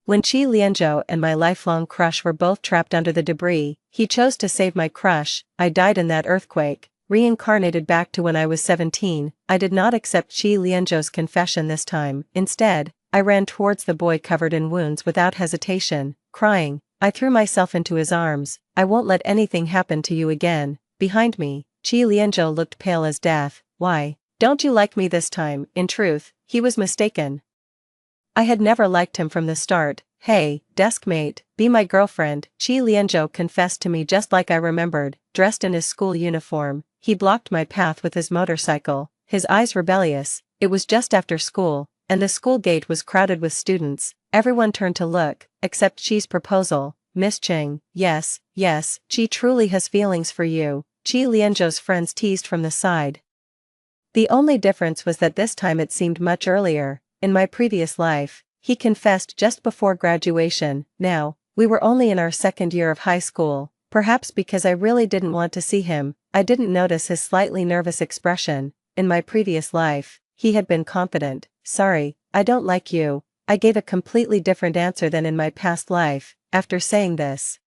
When Qi Lianzhou and my lifelong crush were both trapped under the debris, he chose to save my crush. I died in that earthquake, reincarnated back to when I was 17. I did not accept Qi Lianzhou's confession this time. Instead, I ran towards the boy covered in wounds without hesitation, crying. I threw myself into his arms. I won't let anything happen to you again. Behind me, Qi Lianzhou looked pale as death. Why? Don't you like me this time? In truth, he was mistaken. I had never liked him from the start. Hey, deskmate, be my girlfriend. Qi Lianzhou confessed to me just like I remembered, dressed in his school uniform. He blocked my path with his motorcycle, his eyes rebellious. It was just after school, and the school gate was crowded with students. Everyone turned to look, except Qi's proposal. Miss Cheng, yes, Qi truly has feelings for you, Qi Lianzhou's friends teased from the side. The only difference was that this time it seemed much earlier. In my previous life, he confessed just before graduation. Now, we were only in our second year of high school. Perhaps because I really didn't want to see him, I didn't notice his slightly nervous expression. In my previous life, he had been confident. Sorry, I don't like you. I gave a completely different answer than in my past life. After saying this,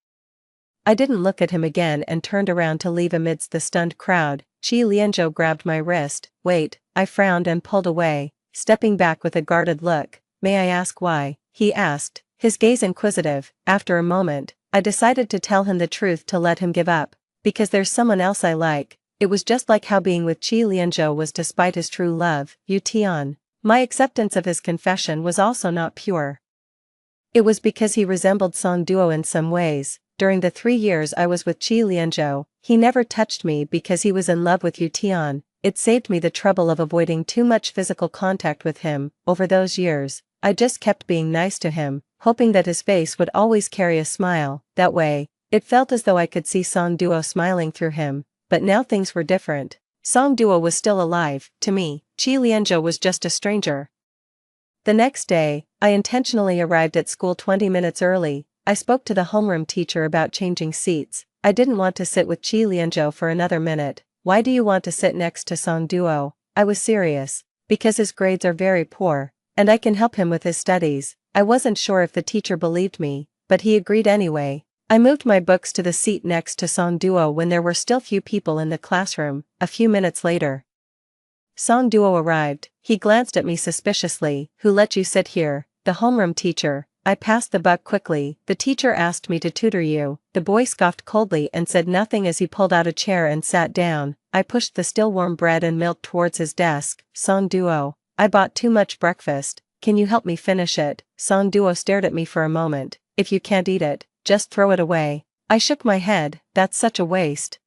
I didn't look at him again and turned around to leave amidst the stunned crowd. Qi Lianzhou grabbed my wrist. Wait, I frowned and pulled away, stepping back with a guarded look. May I ask why? He asked, his gaze inquisitive. After a moment, I decided to tell him the truth to let him give up. Because there's someone else I like. It was just like how being with Qi Lianzhou was despite his true love, Yu Tian. My acceptance of his confession was also not pure. It was because he resembled Song Duo in some ways. During the 3 years I was with Qi Lianzhou, he never touched me because he was in love with Yu Tian. It saved me the trouble of avoiding too much physical contact with him. Over those years, I just kept being nice to him, hoping that his face would always carry a smile. That way, it felt as though I could see Song Duo smiling through him. But now things were different. Song Duo was still alive. To me, Qi Lianzhou was just a stranger. The next day, I intentionally arrived at school 20 minutes early. I spoke to the homeroom teacher about changing seats. I didn't want to sit with Qi Lianzhou for another minute. Why do you want to sit next to Song Duo? I was serious. Because his grades are very poor, and I can help him with his studies. I wasn't sure if the teacher believed me, but he agreed anyway. I moved my books to the seat next to Song Duo when there were still few people in the classroom. A few minutes later, Song Duo arrived. He glanced at me suspiciously. Who let you sit here? The homeroom teacher. I passed the buck quickly. The teacher asked me to tutor you. The boy scoffed coldly and said nothing as he pulled out a chair and sat down. I pushed the still warm bread and milk towards his desk. Song Duo, I bought too much breakfast. Can you help me finish it? Song Duo stared at me for a moment. If you can't eat it, just throw it away. I shook my head. That's such a waste.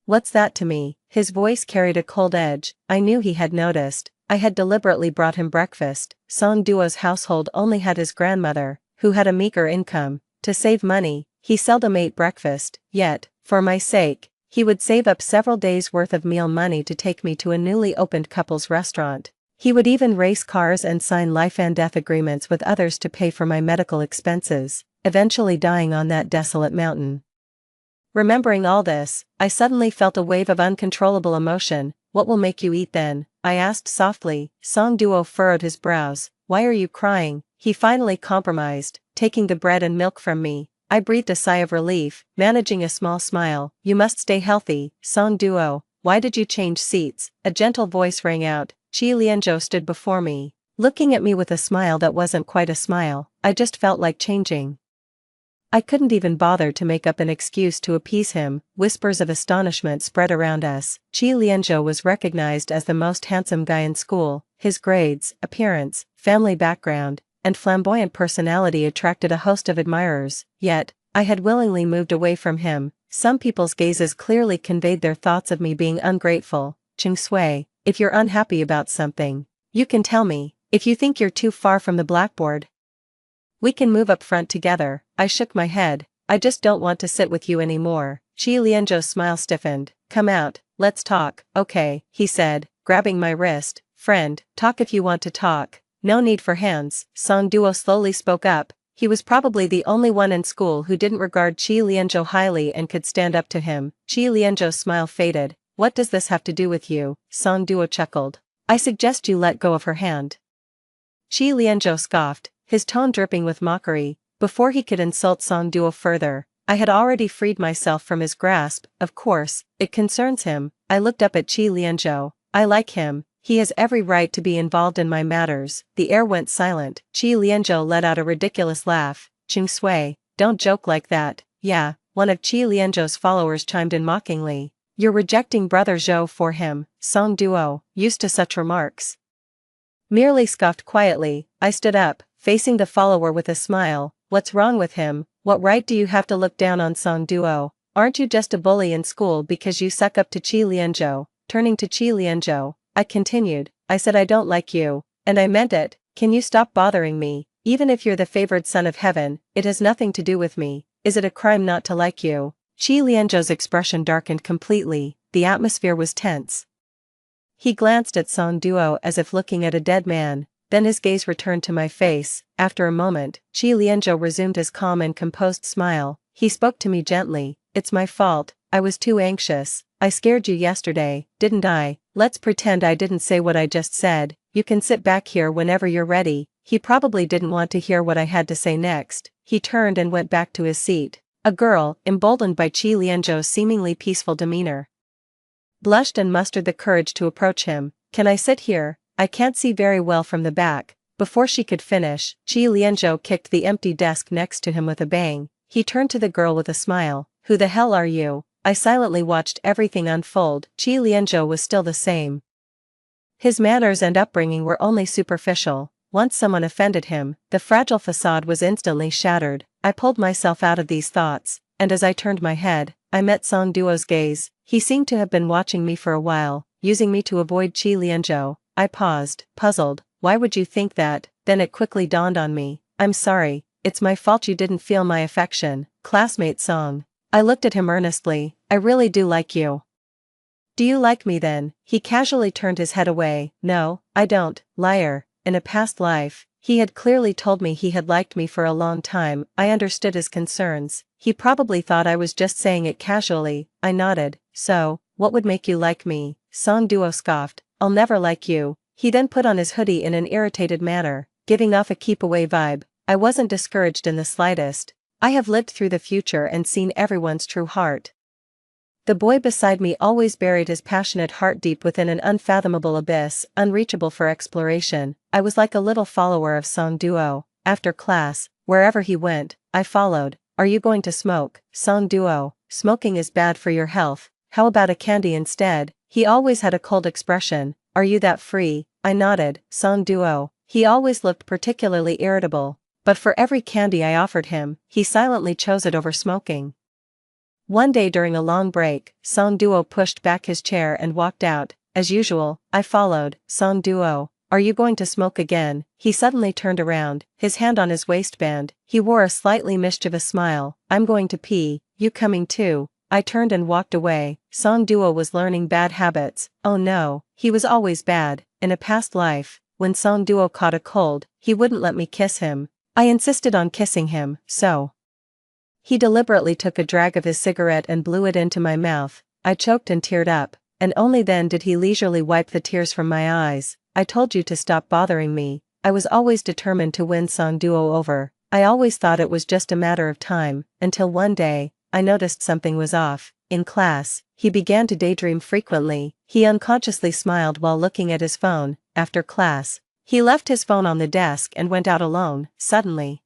What's that to me? His voice carried a cold edge. I knew he had noticed. I had deliberately brought him breakfast. Song Duo's household only had his grandmother, who had a meager income. To save money, he seldom ate breakfast, yet, for my sake, he would save up several days' worth of meal money to take me to a newly opened couple's restaurant. He would even race cars and sign life and death agreements with others to pay for my medical expenses, eventually dying on that desolate mountain. Remembering all this, I suddenly felt a wave of uncontrollable emotion. What will make you eat then? I asked softly. Song Duo furrowed his brows. Why are you crying? He finally compromised, taking the bread and milk from me. I breathed a sigh of relief, managing a small smile. You must stay healthy, Song Duo. Why did you change seats? A gentle voice rang out. Qi Lianzhou stood before me, looking at me with a smile that wasn't quite a smile. I just felt like changing. I couldn't even bother to make up an excuse to appease him. Whispers of astonishment spread around us. Qi Lianzhou was recognized as the most handsome guy in school. His grades, appearance, family background, and flamboyant personality attracted a host of admirers. Yet, I had willingly moved away from him. Some people's gazes clearly conveyed their thoughts of me being ungrateful. Ching Sui, if you're unhappy about something, you can tell me. If you think you're too far from the blackboard, we can move up front together. I shook my head. I just don't want to sit with you anymore. Qi Lianzhou's smile stiffened. Come out, let's talk. Okay, he said, grabbing my wrist. Friend, talk if you want to talk. No need for hands. Song Duo slowly spoke up. He was probably the only one in school who didn't regard Qi Lianzhou highly and could stand up to him. Qi Lianzhou's smile faded. What does this have to do with you? Song Duo chuckled. I suggest you let go of her hand. Qi Lianzhou scoffed. his tone dripping with mockery. Before he could insult Song Duo further, I had already freed myself from his grasp. Of course, it concerns him. I looked up at Qi Lianzhou. I like him. He has every right to be involved in my matters. The air went silent. Qi Lianzhou let out a ridiculous laugh. Ching Sui, don't joke like that. Yeah, one of Qi Lianzhou's followers chimed in mockingly. You're rejecting Brother Zhou for him. Song Duo, used to such remarks, merely scoffed quietly. I stood up, facing the follower with a smile. What's wrong with him? What right do you have to look down on Song Duo? Aren't you just a bully in school because you suck up to Qi Lianzhou? Turning to Qi Lianzhou, I continued, I said I don't like you, and I meant it. Can you stop bothering me? Even if you're the favored son of heaven, it has nothing to do with me. Is it a crime not to like you? Qi Lianzhou's expression darkened completely. The atmosphere was tense. He glanced at Song Duo as if looking at a dead man, then his gaze returned to my face. After a moment, Qi Lianzhou resumed his calm and composed smile. He spoke to me gently. It's my fault, I was too anxious. I scared you yesterday, didn't I? Let's pretend I didn't say what I just said. You can sit back here whenever you're ready. He probably didn't want to hear what I had to say next. He turned and went back to his seat. A girl, emboldened by Qi Lianzhou's seemingly peaceful demeanor, blushed and mustered the courage to approach him. Can I sit here? I can't see very well from the back. Before she could finish, Qi Lianzhou kicked the empty desk next to him with a bang. He turned to the girl with a smile. Who the hell are you? I silently watched everything unfold. Qi Lianzhou was still the same. His manners and upbringing were only superficial. Once someone offended him, the fragile facade was instantly shattered. I pulled myself out of these thoughts, and as I turned my head, I met Song Duo's gaze. He seemed to have been watching me for a while, using me to avoid Qi Lianzhou. I paused, puzzled. Why would you think that? Then it quickly dawned on me. I'm sorry, it's my fault you didn't feel my affection. Classmate Song. I looked at him earnestly. I really do like you. Do you like me then? He casually turned his head away. No, I don't. Liar. In a past life, he had clearly told me he had liked me for a long time. I understood his concerns. He probably thought I was just saying it casually. I nodded. So, what would make you like me? Song Duo scoffed. I'll never like you. He then put on his hoodie in an irritated manner, giving off a keep-away vibe. I wasn't discouraged in the slightest. I have lived through the future and seen everyone's true heart. The boy beside me always buried his passionate heart deep within an unfathomable abyss, unreachable for exploration. I was like a little follower of Song Duo. After class, wherever he went, I followed. Are you going to smoke? Song Duo, smoking is bad for your health. How about a candy instead? He always had a cold expression. Are you that free? I nodded. Song Duo. He always looked particularly irritable, but for every candy I offered him, he silently chose it over smoking. One day during a long break, Song Duo pushed back his chair and walked out. As usual, I followed. Song Duo, are you going to smoke again? He suddenly turned around, his hand on his waistband. He wore a slightly mischievous smile. I'm going to pee. You coming too? I turned and walked away. Song Duo was learning bad habits. Oh no, he was always bad. In a past life, when Song Duo caught a cold, he wouldn't let me kiss him. I insisted on kissing him, so he deliberately took a drag of his cigarette and blew it into my mouth. I choked and teared up, and only then did he leisurely wipe the tears from my eyes. I told you to stop bothering me. I was always determined to win Song Duo over. I always thought it was just a matter of time, until one day, I noticed something was off. In class, he began to daydream frequently. He unconsciously smiled while looking at his phone. After class, he left his phone on the desk and went out alone. Suddenly,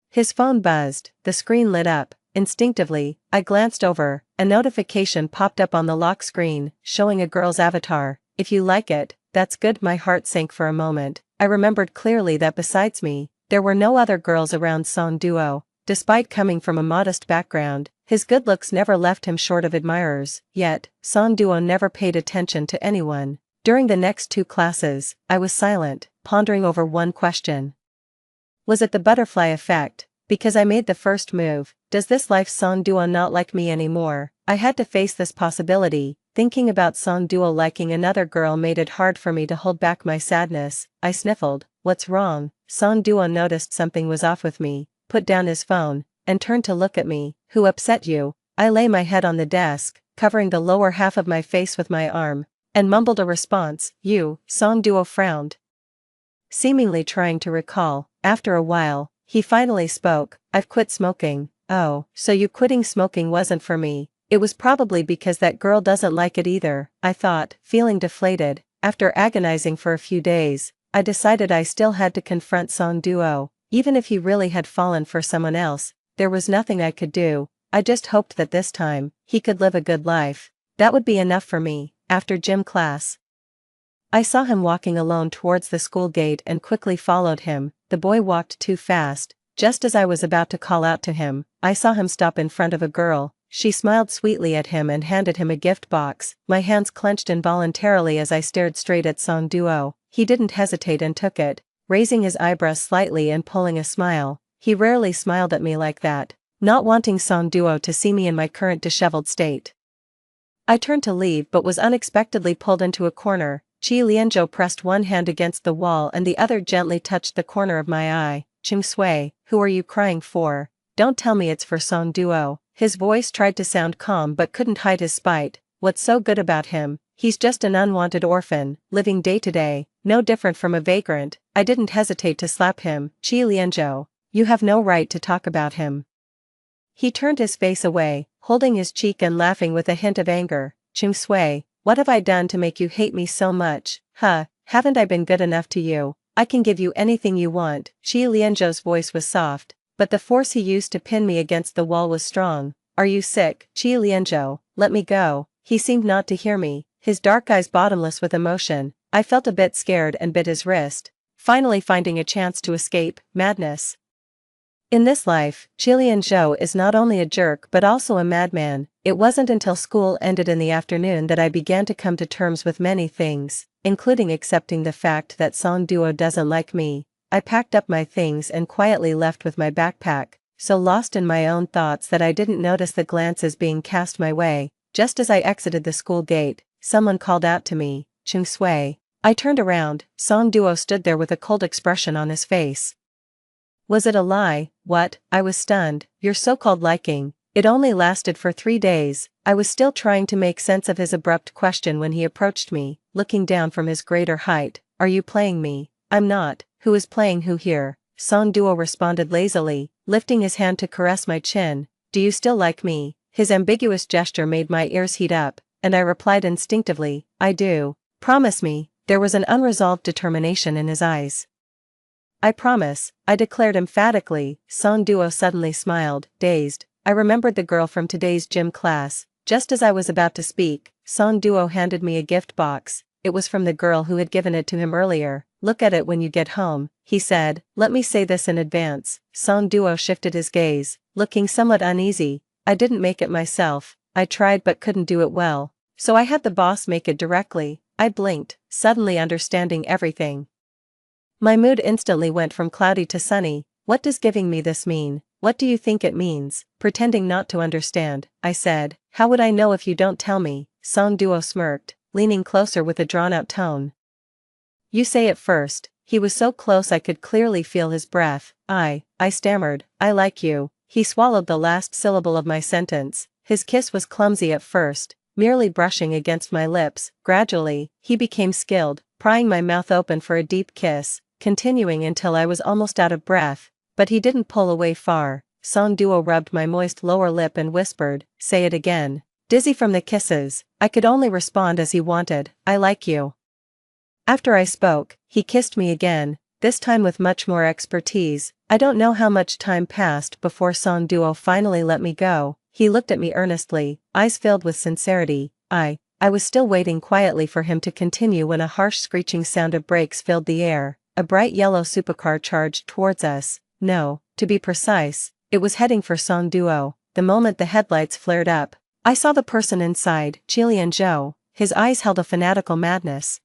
his phone buzzed, the screen lit up. Instinctively, I glanced over. A notification popped up on the lock screen, showing a girl's avatar. If you like it, that's good. My heart sank for a moment. I remembered clearly that besides me, there were no other girls around Song Duo. Despite coming from a modest background, his good looks never left him short of admirers. Yet, Song Duo never paid attention to anyone. During the next 2 classes, I was silent, pondering over one question. Was it the butterfly effect? Because I made the first move, does this life Song Duo not like me anymore? I had to face this possibility. Thinking about Song Duo liking another girl made it hard for me to hold back my sadness. I sniffled. What's wrong? Song Duo noticed something was off with me, put down his phone, and turned to look at me. Who upset you? I lay my head on the desk, covering the lower half of my face with my arm, and mumbled a response. You. Song Duo frowned, seemingly trying to recall. After a while, he finally spoke. "I've quit smoking." "Oh, so you quitting smoking wasn't for me." It was probably because that girl doesn't like it either, I thought, feeling deflated. After agonizing for a few days, I decided I still had to confront Song Duo. Even if he really had fallen for someone else, there was nothing I could do. I just hoped that this time, he could live a good life. That would be enough for me. After gym class, I saw him walking alone towards the school gate and quickly followed him. The boy walked too fast. Just as I was about to call out to him, I saw him stop in front of a girl. She smiled sweetly at him and handed him a gift box. My hands clenched involuntarily as I stared straight at Song Duo. He didn't hesitate and took it, raising his eyebrows slightly and pulling a smile. He rarely smiled at me like that, not wanting Song Duo to see me in my current disheveled state. I turned to leave but was unexpectedly pulled into a corner. Chi Lianzhou pressed one hand against the wall and the other gently touched the corner of my eye. "Ching Sui, who are you crying for? Don't tell me it's for Song Duo." His voice tried to sound calm but couldn't hide his spite. "What's so good about him? He's just an unwanted orphan, living day to day, no different from a vagrant." I didn't hesitate to slap him. "Chi Lianzhou, you have no right to talk about him." He turned his face away, holding his cheek and laughing with a hint of anger. "Ching Sui, what have I done to make you hate me so much? Haven't I been good enough to you? I can give you anything you want." Chi Lianzhou's voice was soft, but the force he used to pin me against the wall was strong. "Are you sick? Chi Lianzhou, let me go." He seemed not to hear me, his dark eyes bottomless with emotion. I felt a bit scared and bit his wrist, finally finding a chance to escape. Madness. In this life, Chi Lianzhou is not only a jerk but also a madman. It wasn't until school ended in the afternoon that I began to come to terms with many things, including accepting the fact that Song Duo doesn't like me. I packed up my things and quietly left with my backpack, so lost in my own thoughts that I didn't notice the glances being cast my way. Just as I exited the school gate, someone called out to me, "Ching Sui." I turned around. Song Duo stood there with a cold expression on his face. Was it a lie? What? I was stunned. "Your so-called liking, it only lasted for 3 days." I was still trying to make sense of his abrupt question when he approached me, looking down from his greater height. "Are you playing me?" "I'm not." "Who is playing who here?" Song Duo responded lazily, lifting his hand to caress my chin. "Do you still like me?" His ambiguous gesture made my ears heat up, and I replied instinctively, "I do." "Promise me." There was an unresolved determination in his eyes. "I promise," I declared emphatically. Song Duo suddenly smiled, dazed. I remembered the girl from today's gym class. Just as I was about to speak, Song Duo handed me a gift box. It was from the girl who had given it to him earlier. "Look at it when you get home," he said. "Let me say this in advance." Song Duo shifted his gaze, looking somewhat uneasy. "I didn't make it myself. I tried but couldn't do it well, so I had the boss make it directly." I blinked, suddenly understanding everything. My mood instantly went from cloudy to sunny. "What does giving me this mean? What do you think it means?" Pretending not to understand, I said. "How would I know if you don't tell me?" Song Duo smirked, leaning closer with a drawn-out tone. "You say it first." He was so close I could clearly feel his breath. I stammered. "I like you." He swallowed the last syllable of my sentence. His kiss was clumsy at first, merely brushing against my lips. Gradually, he became skilled, prying my mouth open for a deep kiss, continuing until I was almost out of breath, but he didn't pull away far. Song Duo rubbed my moist lower lip and whispered, "Say it again." Dizzy from the kisses, I could only respond as he wanted, "I like you." After I spoke, he kissed me again, this time with much more expertise. I don't know how much time passed before Song Duo finally let me go. He looked at me earnestly, eyes filled with sincerity. I was still waiting quietly for him to continue when a harsh screeching sound of brakes filled the air. A bright yellow supercar charged towards us. No, to be precise, it was heading for Song Duo. The moment the headlights flared up, I saw the person inside, Chi Lianzhou. His eyes held a fanatical madness,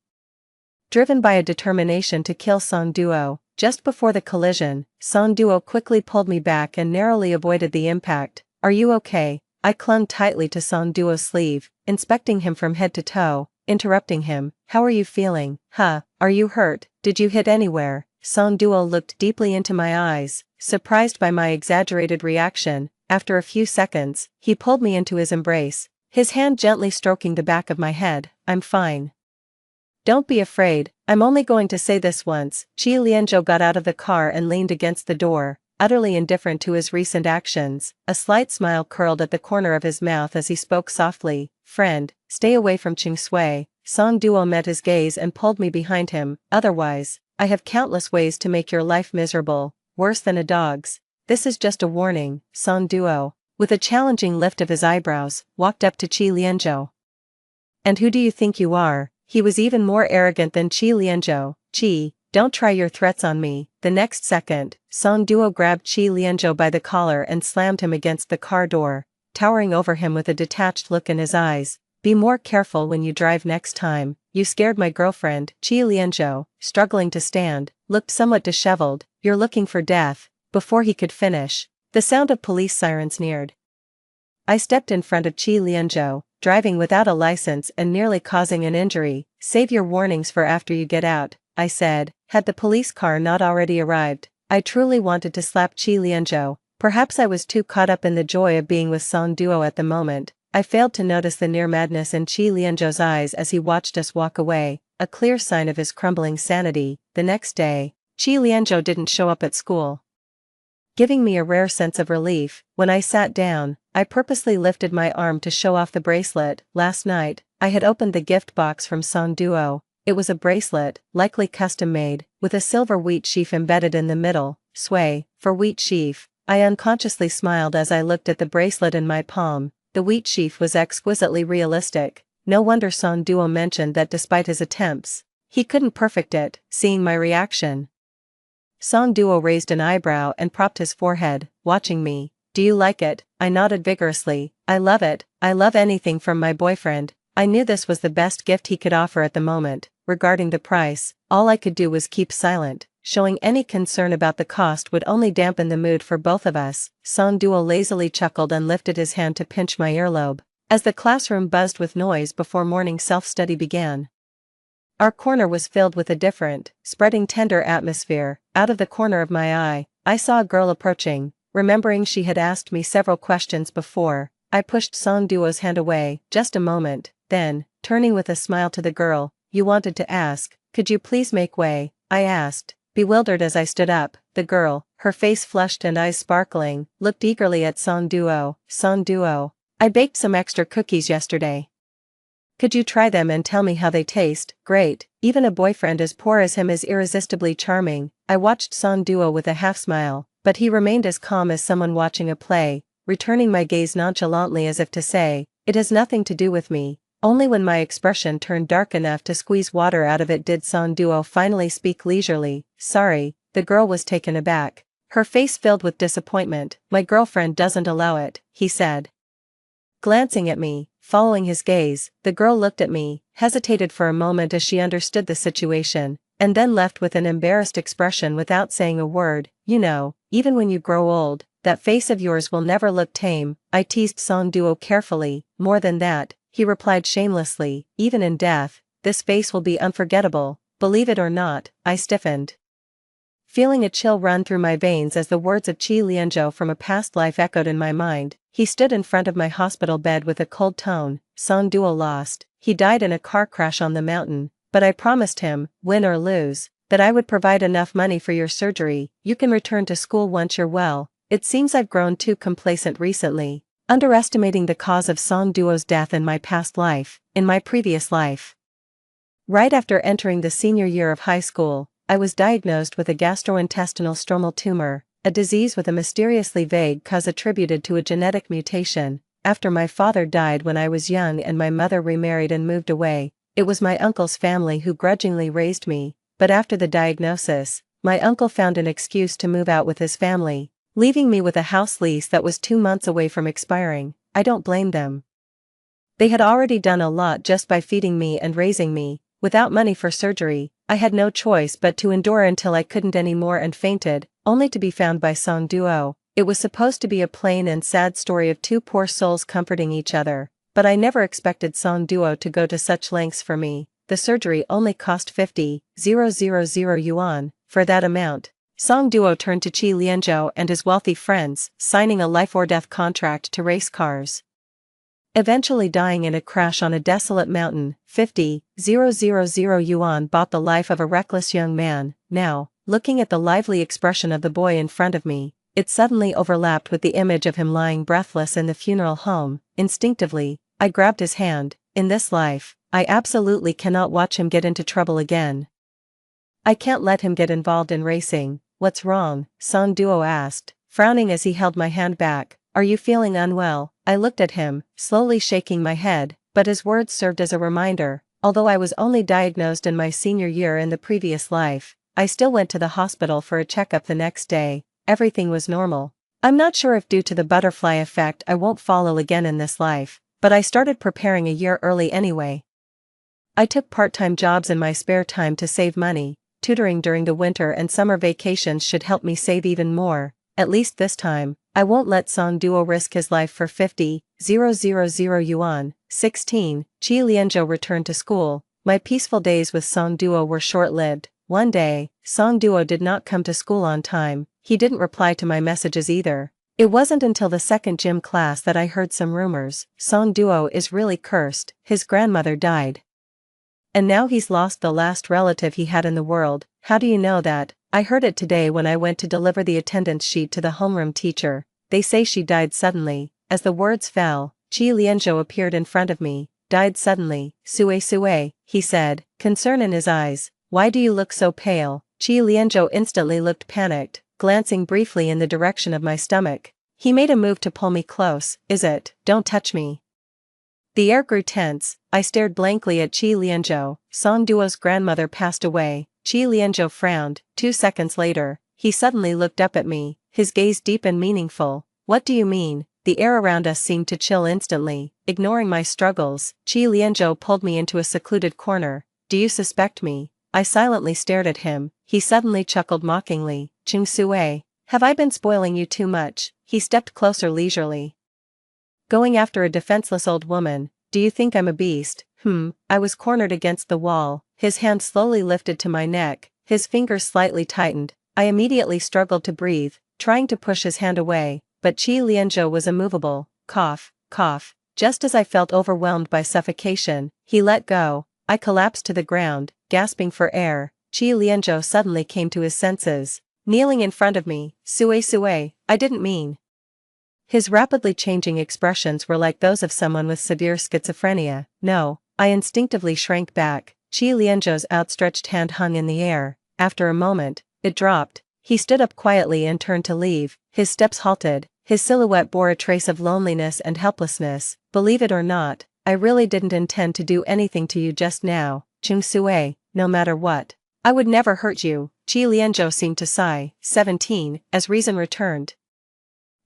driven by a determination to kill Song Duo. Just before the collision, Song Duo quickly pulled me back and narrowly avoided the impact. "Are you okay?" I clung tightly to Song Duo's sleeve, inspecting him from head to toe, interrupting him. "How are you feeling? Are you hurt? Did you hit anywhere?" Song Duo looked deeply into my eyes, surprised by my exaggerated reaction. After a few seconds, he pulled me into his embrace, his hand gently stroking the back of my head. "I'm fine. Don't be afraid, I'm only going to say this once. Qi Lianzhou got out of the car and leaned against the door, utterly indifferent to his recent actions. A slight smile curled at the corner of his mouth as he spoke softly. Friend, stay away from Qing Sui. Song Duo met his gaze and pulled me behind him. Otherwise, I have countless ways to make your life miserable, worse than a dog's. This is just a warning. Song Duo, with a challenging lift of his eyebrows, walked up to Qi Lianzhou. And who do you think you are? He was even more arrogant than Qi Lianzhou. Qi, don't try your threats on me. The next second, Song Duo grabbed Qi Lianzhou by the collar and slammed him against the car door, towering over him with a detached look in his eyes. Be more careful when you drive next time. You scared my girlfriend. Qi Lianzhou, struggling to stand, looked somewhat disheveled. You're looking for death. Before he could finish, the sound of police sirens neared. I stepped in front of Qi Lianzhou, driving without a license and nearly causing an injury. Save your warnings for after you get out, I said. Had the police car not already arrived, I truly wanted to slap Qi Lianzhou. Perhaps I was too caught up in the joy of being with Song Duo at the moment. I failed to notice the near madness in Qi Lianzhou's eyes as he watched us walk away, a clear sign of his crumbling sanity. The next day, Qi Lianzhou didn't show up at school, giving me a rare sense of relief. When I sat down, I purposely lifted my arm to show off the bracelet. Last night, I had opened the gift box from Song Duo. It was a bracelet, likely custom-made, with a silver wheat sheaf embedded in the middle. Sui, for wheat sheaf. I unconsciously smiled as I looked at the bracelet in my palm. The wheat sheaf was exquisitely realistic. No wonder Song Duo mentioned that despite his attempts, he couldn't perfect it. Seeing my reaction, Song Duo raised an eyebrow and propped his forehead, watching me. Do you like it? I nodded vigorously. I love it. I love anything from my boyfriend. I knew this was the best gift he could offer at the moment. Regarding the price, all I could do was keep silent. Showing any concern about the cost would only dampen the mood for both of us. Song Duo lazily chuckled and lifted his hand to pinch my earlobe. As the classroom buzzed with noise before morning self-study began, our corner was filled with a different, spreading tender atmosphere. Out of the corner of my eye, I saw a girl approaching. Remembering she had asked me several questions before, I pushed Song Duo's hand away. Just a moment, then, turning with a smile to the girl, you wanted to ask, could you please make way? I asked, bewildered as I stood up. The girl, her face flushed and eyes sparkling, looked eagerly at Song Duo. Song Duo, I baked some extra cookies yesterday. Could you try them and tell me how they taste? Great, even a boyfriend as poor as him is irresistibly charming. I watched Song Duo with a half-smile, but he remained as calm as someone watching a play, returning my gaze nonchalantly as if to say, it has nothing to do with me. Only when my expression turned dark enough to squeeze water out of it did Song Duo finally speak leisurely. Sorry, the girl was taken aback, her face filled with disappointment. My girlfriend doesn't allow it, he said. Glancing at me, following his gaze, the girl looked at me, hesitated for a moment as she understood the situation, and then left with an embarrassed expression without saying a word. You know, even when you grow old, that face of yours will never look tame. I teased Song Duo carefully. More than that, he replied shamelessly, even in death, this face will be unforgettable. Believe it or not, I stiffened, feeling a chill run through my veins as the words of Qi Lianzhou from a past life echoed in my mind. He stood in front of my hospital bed with a cold tone. Song Duo lost. He died in a car crash on the mountain, but I promised him, win or lose, that I would provide enough money for your surgery. You can return to school once you're well. It seems I've grown too complacent recently, underestimating the cause of Song Duo's death in my past life, in my previous life. Right after entering the senior year of high school, I was diagnosed with a gastrointestinal stromal tumor, a disease with a mysteriously vague cause attributed to a genetic mutation. After my father died when I was young and my mother remarried and moved away, it was my uncle's family who grudgingly raised me, but after the diagnosis, my uncle found an excuse to move out with his family, leaving me with a house lease that was 2 months away from expiring. I don't blame them. They had already done a lot just by feeding me and raising me. Without money for surgery, I had no choice but to endure until I couldn't anymore and fainted, only to be found by Song Duo. It was supposed to be a plain and sad story of two poor souls comforting each other, but I never expected Song Duo to go to such lengths for me. The surgery only cost 50,000 yuan. For that amount, Song Duo turned to Qi Lianzhou and his wealthy friends, signing a life-or-death contract to race cars. eventually dying in a crash on a desolate mountain. 50,000 yuan bought the life of a reckless young man. Now, looking at the lively expression of the boy in front of me, it suddenly overlapped with the image of him lying breathless in the funeral home. Instinctively, I grabbed his hand. In this life, I absolutely cannot watch him get into trouble again. I can't let him get involved in racing. What's wrong? Song Duo asked, frowning as he held my hand back. Are you feeling unwell? I looked at him, slowly shaking my head, but his words served as a reminder. Although I was only diagnosed in my senior year in the previous life, I still went to the hospital for a checkup the next day. Everything was normal. I'm not sure if due to the butterfly effect I won't fall ill again in this life, but I started preparing a year early anyway. I took part-time jobs in my spare time to save money. Tutoring during the winter and summer vacations should help me save even more. At least this time, I won't let Song Duo risk his life for 50,000 yuan. 16. Qi Lianzhou returned to school. My peaceful days with Song Duo were short-lived. One day, Song Duo did not come to school on time. He didn't reply to my messages either. It wasn't until the second gym class that I heard some rumors. Song Duo is really cursed. His grandmother died. And now he's lost the last relative he had in the world. How do you know that? I heard it today when I went to deliver the attendance sheet to the homeroom teacher. They say she died suddenly. As the words fell, Qi Lianzhou appeared in front of me. Died suddenly. Sue, he said, concern in his eyes. Why do you look so pale? Qi Lianzhou instantly looked panicked, glancing briefly in the direction of my stomach. He made a move to pull me close. Is it? Don't touch me. The air grew tense. I stared blankly at Qi Lianzhou. Song Duo's grandmother passed away. Qi Lianzhou frowned. 2 seconds later, he suddenly looked up at me, his gaze deep and meaningful. What do you mean? The air around us seemed to chill instantly. Ignoring my struggles, Qi Lianzhou pulled me into a secluded corner. Do you suspect me? I silently stared at him. He suddenly chuckled mockingly. Chung Sue, have I been spoiling you too much? He stepped closer leisurely. Going after a defenseless old woman, do you think I'm a beast? I was cornered against the wall. His hand slowly lifted to my neck, his fingers slightly tightened. I immediately struggled to breathe, trying to push his hand away, but Qi Lianzhou was immovable. Cough, cough. Just as I felt overwhelmed by suffocation, he let go. I collapsed to the ground, gasping for air. Qi Lianzhou suddenly came to his senses, kneeling in front of me. Sue, I didn't mean. His rapidly changing expressions were like those of someone with severe schizophrenia. No, I instinctively shrank back. Qi Lianzhou's outstretched hand hung in the air. After a moment, it dropped. He stood up quietly and turned to leave. His steps halted. His silhouette bore a trace of loneliness and helplessness. Believe it or not, I really didn't intend to do anything to you just now, Chung Sue, no matter what. I would never hurt you. Qi Lianzhou seemed to sigh. 17. As reason returned,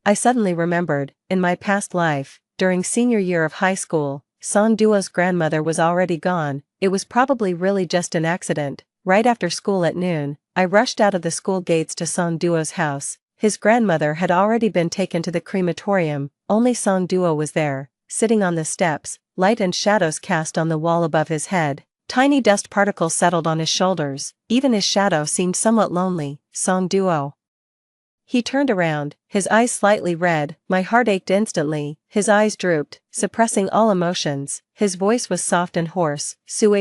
I suddenly remembered, in my past life, during senior year of high school, Song Duo's grandmother was already gone. It was probably really just an accident. Right after school at noon, I rushed out of the school gates to Song Duo's house. His grandmother had already been taken to the crematorium. Only Song Duo was there, sitting on the steps, light and shadows cast on the wall above his head. Tiny dust particles settled on his shoulders. Even his shadow seemed somewhat lonely. Song Duo. He turned around, his eyes slightly red. My heart ached instantly. His eyes drooped, suppressing all emotions. His voice was soft and hoarse. Sue,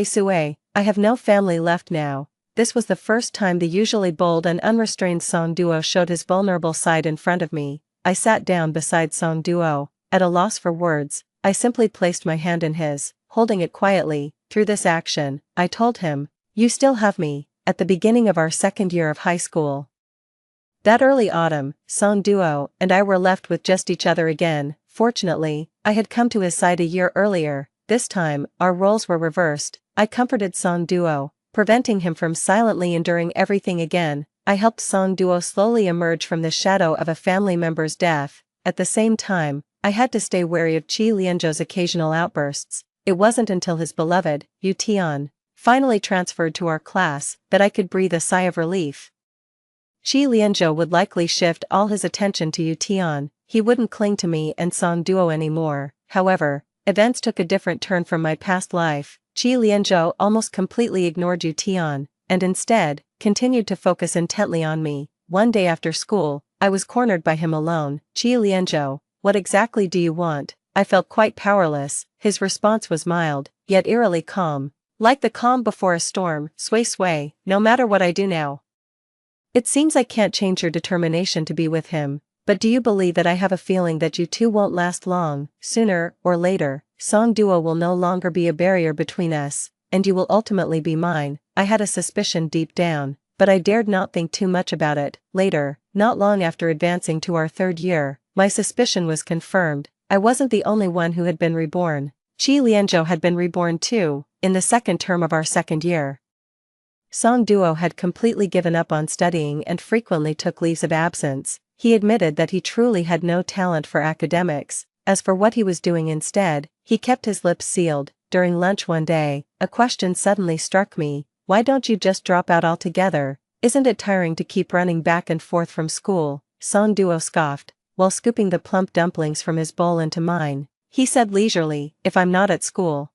I have no family left now. This was the first time the usually bold and unrestrained Song Duo showed his vulnerable side in front of me. I sat down beside Song Duo. At a loss for words, I simply placed my hand in his, holding it quietly. Through this action, I told him, you still have me. At the beginning of our second year of high school, that early autumn, Song Duo and I were left with just each other again. Fortunately, I had come to his side a year earlier. This time, our roles were reversed. I comforted Song Duo, preventing him from silently enduring everything again. I helped Song Duo slowly emerge from the shadow of a family member's death. At the same time, I had to stay wary of Qi Lianzhou's occasional outbursts. It wasn't until his beloved, Yu Tian, finally transferred to our class, that I could breathe a sigh of relief. Qi Lianzhou would likely shift all his attention to Yu Tian. He wouldn't cling to me and Song Duo anymore. However, events took a different turn from my past life. Qi Lianzhou almost completely ignored Yu Tian, and instead, continued to focus intently on me. One day after school, I was cornered by him alone. Qi Lianzhou, what exactly do you want? I felt quite powerless. His response was mild, yet eerily calm. Like the calm before a storm, sway sway, no matter what I do now. It seems I can't change your determination to be with him, but do you believe that I have a feeling that you two won't last long? Sooner or later, Song Duo will no longer be a barrier between us, and you will ultimately be mine. I had a suspicion deep down, but I dared not think too much about it. Later, not long after advancing to our 3rd year, my suspicion was confirmed. I wasn't the only one who had been reborn. Qi Lianzhou had been reborn too, in the 2nd term of our 2nd year. Song Duo had completely given up on studying and frequently took leaves of absence. He admitted that he truly had no talent for academics. As for what he was doing instead, he kept his lips sealed. During lunch one day, a question suddenly struck me. Why don't you just drop out altogether? Isn't it tiring to keep running back and forth from school? Song Duo scoffed, while scooping the plump dumplings from his bowl into mine. He said leisurely, if I'm not at school.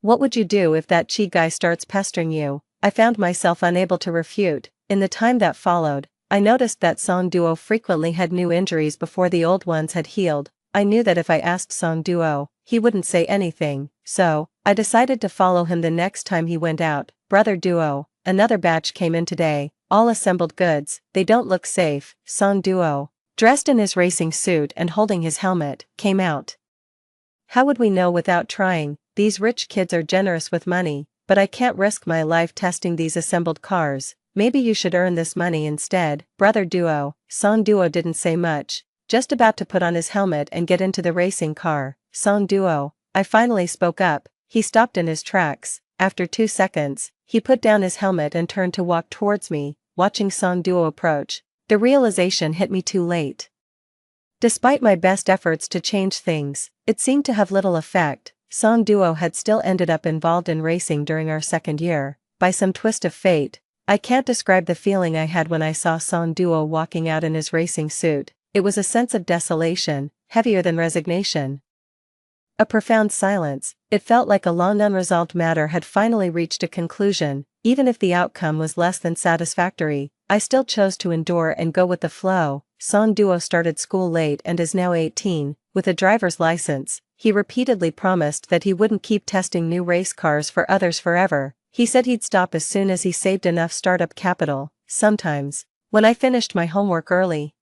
What would you do if that Chi guy starts pestering you? I found myself unable to refute. In the time that followed, I noticed that Song Duo frequently had new injuries before the old ones had healed. I knew that if I asked Song Duo, he wouldn't say anything, so I decided to follow him the next time he went out. Brother Duo, another batch came in today, all assembled goods. They don't look safe. Song Duo, dressed in his racing suit and holding his helmet, came out. How would we know without trying? These rich kids are generous with money, but I can't risk my life testing these assembled cars. Maybe you should earn this money instead. Brother Duo. Song Duo didn't say much, just about to put on his helmet and get into the racing car. Song Duo, I finally spoke up. He stopped in his tracks. After 2 seconds, he put down his helmet and turned to walk towards me, watching Song Duo approach. The realization hit me too late. Despite my best efforts to change things, it seemed to have little effect. Song Duo had still ended up involved in racing during our 2nd year. By some twist of fate, I can't describe the feeling I had when I saw Song Duo walking out in his racing suit. It was a sense of desolation, heavier than resignation. A profound silence. It felt like a long unresolved matter had finally reached a conclusion. Even if the outcome was less than satisfactory, I still chose to endure and go with the flow. Song Duo started school late and is now 18, with a driver's license. He repeatedly promised that he wouldn't keep testing new race cars for others forever. He said he'd stop as soon as he saved enough startup capital. Sometimes, when I finished my homework early,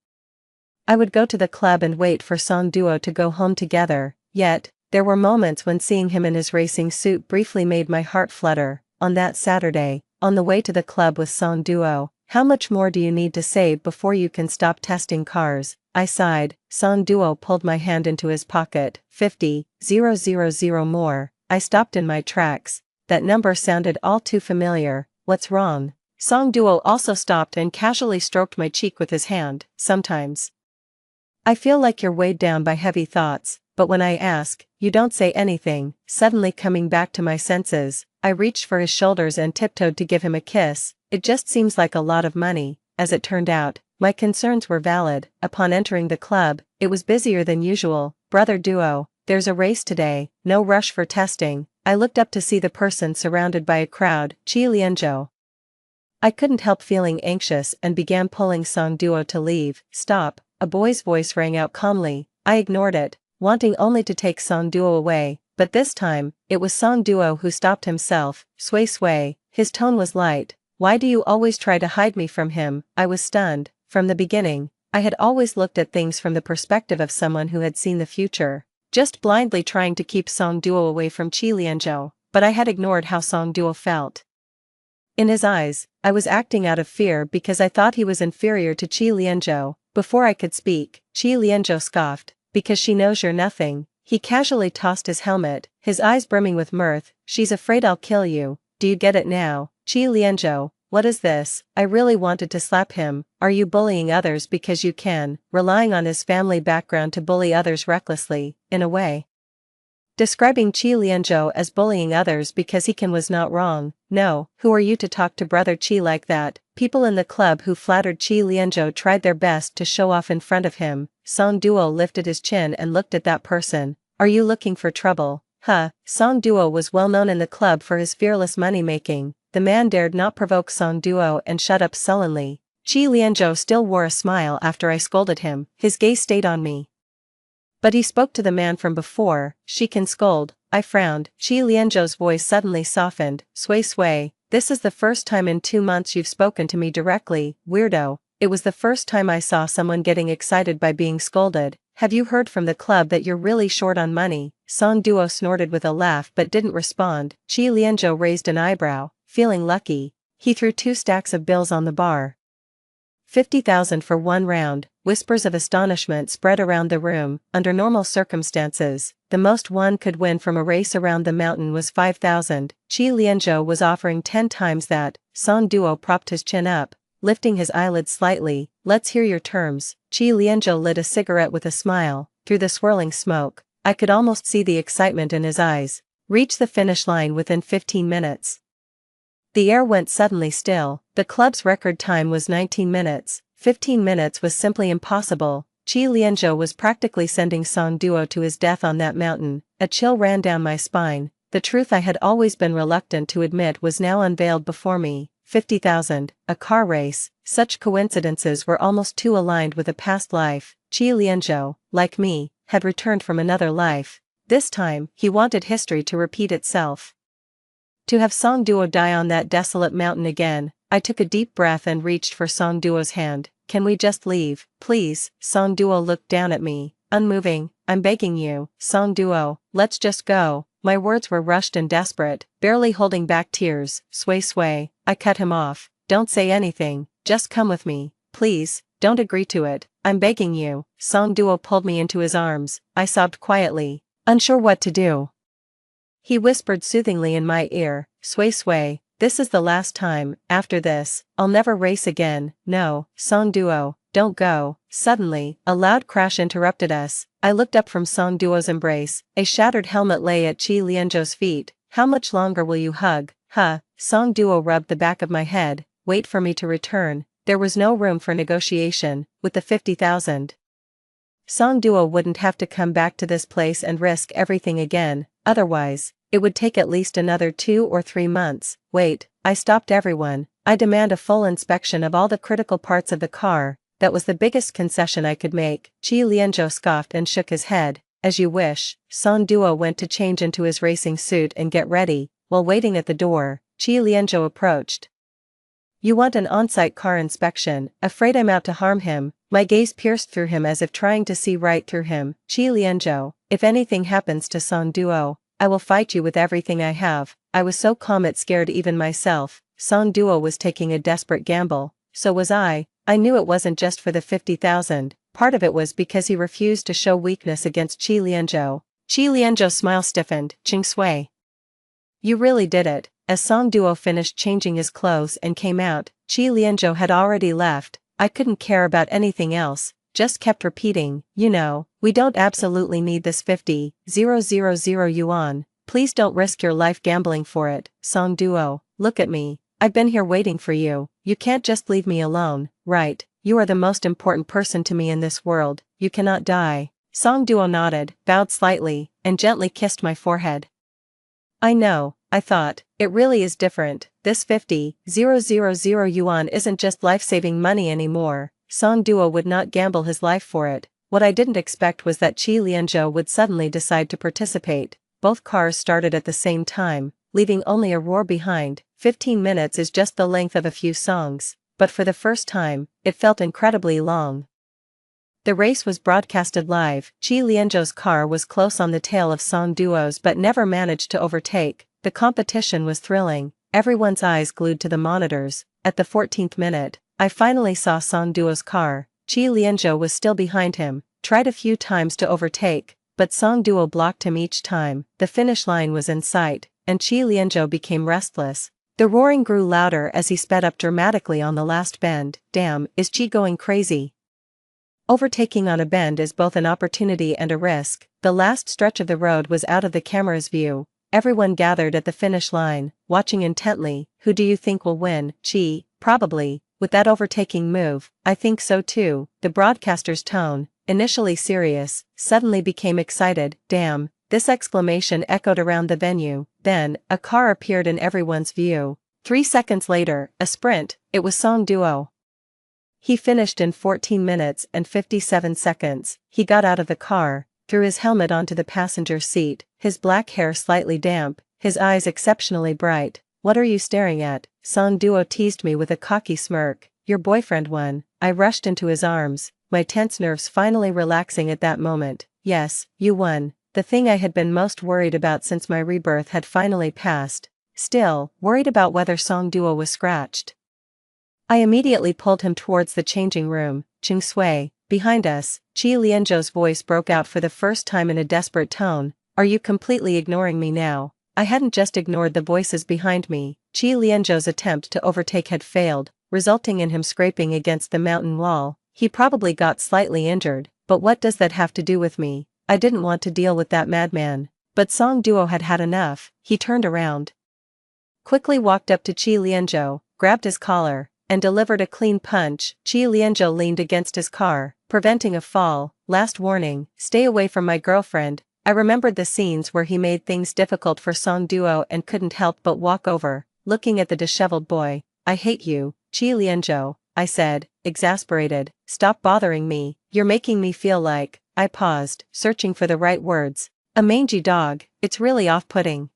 I would go to the club and wait for Song Duo to go home together. Yet, there were moments when seeing him in his racing suit briefly made my heart flutter. On that Saturday, on the way to the club with Song Duo, how much more do you need to save before you can stop testing cars? I sighed. Song Duo pulled my hand into his pocket. 50,000 more. I stopped in my tracks. That number sounded all too familiar. What's wrong? Song Duo also stopped and casually stroked my cheek with his hand. Sometimes I feel like you're weighed down by heavy thoughts, but when I ask, you don't say anything. Suddenly coming back to my senses, I reached for his shoulders and tiptoed to give him a kiss. It just seems like a lot of money. As it turned out, my concerns were valid. Upon entering the club, it was busier than usual. Brother Duo, there's a race today, no rush for testing. I looked up to see the person surrounded by a crowd. Qi Lianzhou. I couldn't help feeling anxious and began pulling Song Duo to leave. Stop, a boy's voice rang out calmly. I ignored it, wanting only to take Song Duo away, but this time, it was Song Duo who stopped himself. Sway sway, his tone was light. Why do you always try to hide me from him? I was stunned. From the beginning, I had always looked at things from the perspective of someone who had seen the future, just blindly trying to keep Song Duo away from Qi Lianzhou, but I had ignored how Song Duo felt. In his eyes, I was acting out of fear because I thought he was inferior to Qi Lianzhou. Before I could speak, Qi Lianzhou scoffed, because she knows you're nothing. He casually tossed his helmet, his eyes brimming with mirth. She's afraid I'll kill you. Do you get it now? Qi Lianzhou, what is this? I really wanted to slap him. Are you bullying others because you can, relying on his family background to bully others recklessly, in a way? Describing Qi Lianzhou as bullying others because he can was not wrong. No, who are you to talk to Brother Qi like that? People in the club who flattered Qi Lianzhou tried their best to show off in front of him. Song Duo lifted his chin and looked at that person. Are you looking for trouble? Huh. Song Duo was well known in the club for his fearless money-making. The man dared not provoke Song Duo and shut up sullenly. Qi Lianzhou still wore a smile after I scolded him. His gaze stayed on me. But he spoke to the man from before, she can scold. I frowned. Chi Lianzhou's voice suddenly softened. Sway sway, this is the first time in 2 months you've spoken to me directly, weirdo. It was the first time I saw someone getting excited by being scolded. Have you heard from the club that you're really short on money? Song Duo snorted with a laugh but didn't respond. Chi Lianzhou raised an eyebrow, feeling lucky. He threw 2 stacks of bills on the bar. 50,000 for 1 round. Whispers of astonishment spread around the room. Under normal circumstances, the most one could win from a race around the mountain was 5,000. Chi Lianzhou was offering 10 times that. Song Duo propped his chin up, lifting his eyelids slightly. Let's hear your terms. Chi Lianzhou lit a cigarette with a smile. Through the swirling smoke, I could almost see the excitement in his eyes. Reach the finish line within 15 minutes. The air went suddenly still. The club's record time was 19 minutes. 15 minutes was simply impossible. Chi Lianzhou was practically sending Song Duo to his death on that mountain. A chill ran down my spine. The truth I had always been reluctant to admit was now unveiled before me. 50,000, a car race. Such coincidences were almost too aligned with a past life. Chi Lianzhou, like me, had returned from another life. This time, he wanted history to repeat itself. To have Song Duo die on that desolate mountain again. I took a deep breath and reached for Song Duo's hand. Can we just leave, please? Song Duo looked down at me, unmoving. I'm begging you, Song Duo, let's just go. My words were rushed and desperate, barely holding back tears. Sway sway, I cut him off. Don't say anything, just come with me, please, don't agree to it. I'm begging you. Song Duo pulled me into his arms. I sobbed quietly, unsure what to do. He whispered soothingly in my ear, Sway sway, this is the last time. After this, I'll never race again. No, Song Duo, don't go. Suddenly, a loud crash interrupted us. I looked up from Song Duo's embrace. A shattered helmet lay at Chi Lianzhou's feet. How much longer will you hug? Huh? Song Duo rubbed the back of my head. Wait for me to return. There was no room for negotiation. With the 50,000. Song Duo wouldn't have to come back to this place and risk everything again. Otherwise, it would take at least another 2 or 3 months. Wait, I stopped everyone. I demand a full inspection of all the critical parts of the car. That was the biggest concession I could make. Chi Lianzhou scoffed and shook his head. As you wish. Song Duo went to change into his racing suit and get ready. While waiting at the door, Chi Lianzhou approached. You want an on-site car inspection? Afraid I'm out to harm him. My gaze pierced through him as if trying to see right through him. Chi Lianzhou, if anything happens to Song Duo, I will fight you with everything I have. I was so calm it scared even myself. Song Duo was taking a desperate gamble. So was I. I knew it wasn't just for the 50,000. Part of it was because he refused to show weakness against Chi Lianzhou. Chi Lianzhou's smile stiffened. Ching Sui. You really did it. As Song Duo finished changing his clothes and came out, Chi Lianzhou had already left. I couldn't care about anything else. Just kept repeating, you know, we don't absolutely need this 50,000 yuan. Please don't risk your life gambling for it. Song Duo, look at me. I've been here waiting for you. You can't just leave me alone, right? You are the most important person to me in this world. You cannot die. Song Duo nodded, bowed slightly, and gently kissed my forehead. I know, I thought, it really is different. This 50,000 yuan isn't just life-saving money anymore. Song Duo would not gamble his life for it. What I didn't expect was that Chi Lianzhou would suddenly decide to participate. Both cars started at the same time, leaving only a roar behind. 15 minutes is just the length of a few songs, but for the first time, it felt incredibly long. The race was broadcasted live. Chi Lianzhou's car was close on the tail of Song Duo's but never managed to overtake. The competition was thrilling, everyone's eyes glued to the monitors. At the 14th minute, I finally saw Song Duo's car. Chi Lianzhou was still behind him, tried a few times to overtake, but Song Duo blocked him each time. The finish line was in sight, and Chi Lianzhou became restless. The roaring grew louder as he sped up dramatically on the last bend. Damn, is Chi going crazy? Overtaking on a bend is both an opportunity and a risk. The last stretch of the road was out of the camera's view. Everyone gathered at the finish line, watching intently. Who do you think will win? Chi, probably. With that overtaking move, I think so too. The broadcaster's tone, initially serious, suddenly became excited. Damn, this exclamation echoed around the venue. Then, a car appeared in everyone's view. 3 seconds later, a sprint, it was Song Duo. He finished in 14 minutes and 57 seconds. He got out of the car, threw his helmet onto the passenger seat, his black hair slightly damp, his eyes exceptionally bright. "What are you staring at?" Song Duo teased me with a cocky smirk. "Your boyfriend won." I rushed into his arms, my tense nerves finally relaxing at that moment. "Yes, you won." The thing I had been most worried about since my rebirth had finally passed. Still, worried about whether Song Duo was scratched. I immediately pulled him towards the changing room. "Ching Sui." Behind us, Qi Lianzhou's voice broke out for the first time in a desperate tone. "Are you completely ignoring me now?" I hadn't just ignored the voices behind me. Qi Lianzhou's attempt to overtake had failed, resulting in him scraping against the mountain wall. He probably got slightly injured, but what does that have to do with me? I didn't want to deal with that madman. But Song Duo had had enough. He turned around, quickly walked up to Qi Lianzhou, grabbed his collar, and delivered a clean punch. Qi Lianzhou leaned against his car, preventing a fall. "Last warning, stay away from my girlfriend." I remembered the scenes where he made things difficult for Song Duo and couldn't help but walk over, looking at the disheveled boy. "I hate you, Qi Lianzhou," I said, exasperated. "Stop bothering me, you're making me feel like—" I paused, searching for the right words. "A mangy dog, it's really off-putting."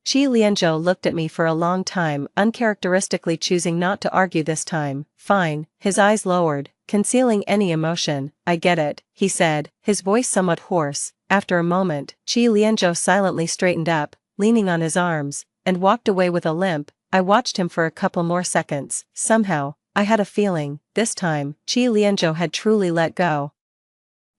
Qi Lianzhou looked at me for a long time, uncharacteristically choosing not to argue this time. "Fine." His eyes lowered, concealing any emotion. "I get it," he said, his voice somewhat hoarse. After a moment, Qi Lianzhou silently straightened up, leaning on his arms, and walked away with a limp. I watched him for a couple more seconds. Somehow, I had a feeling, this time, Qi Lianzhou had truly let go.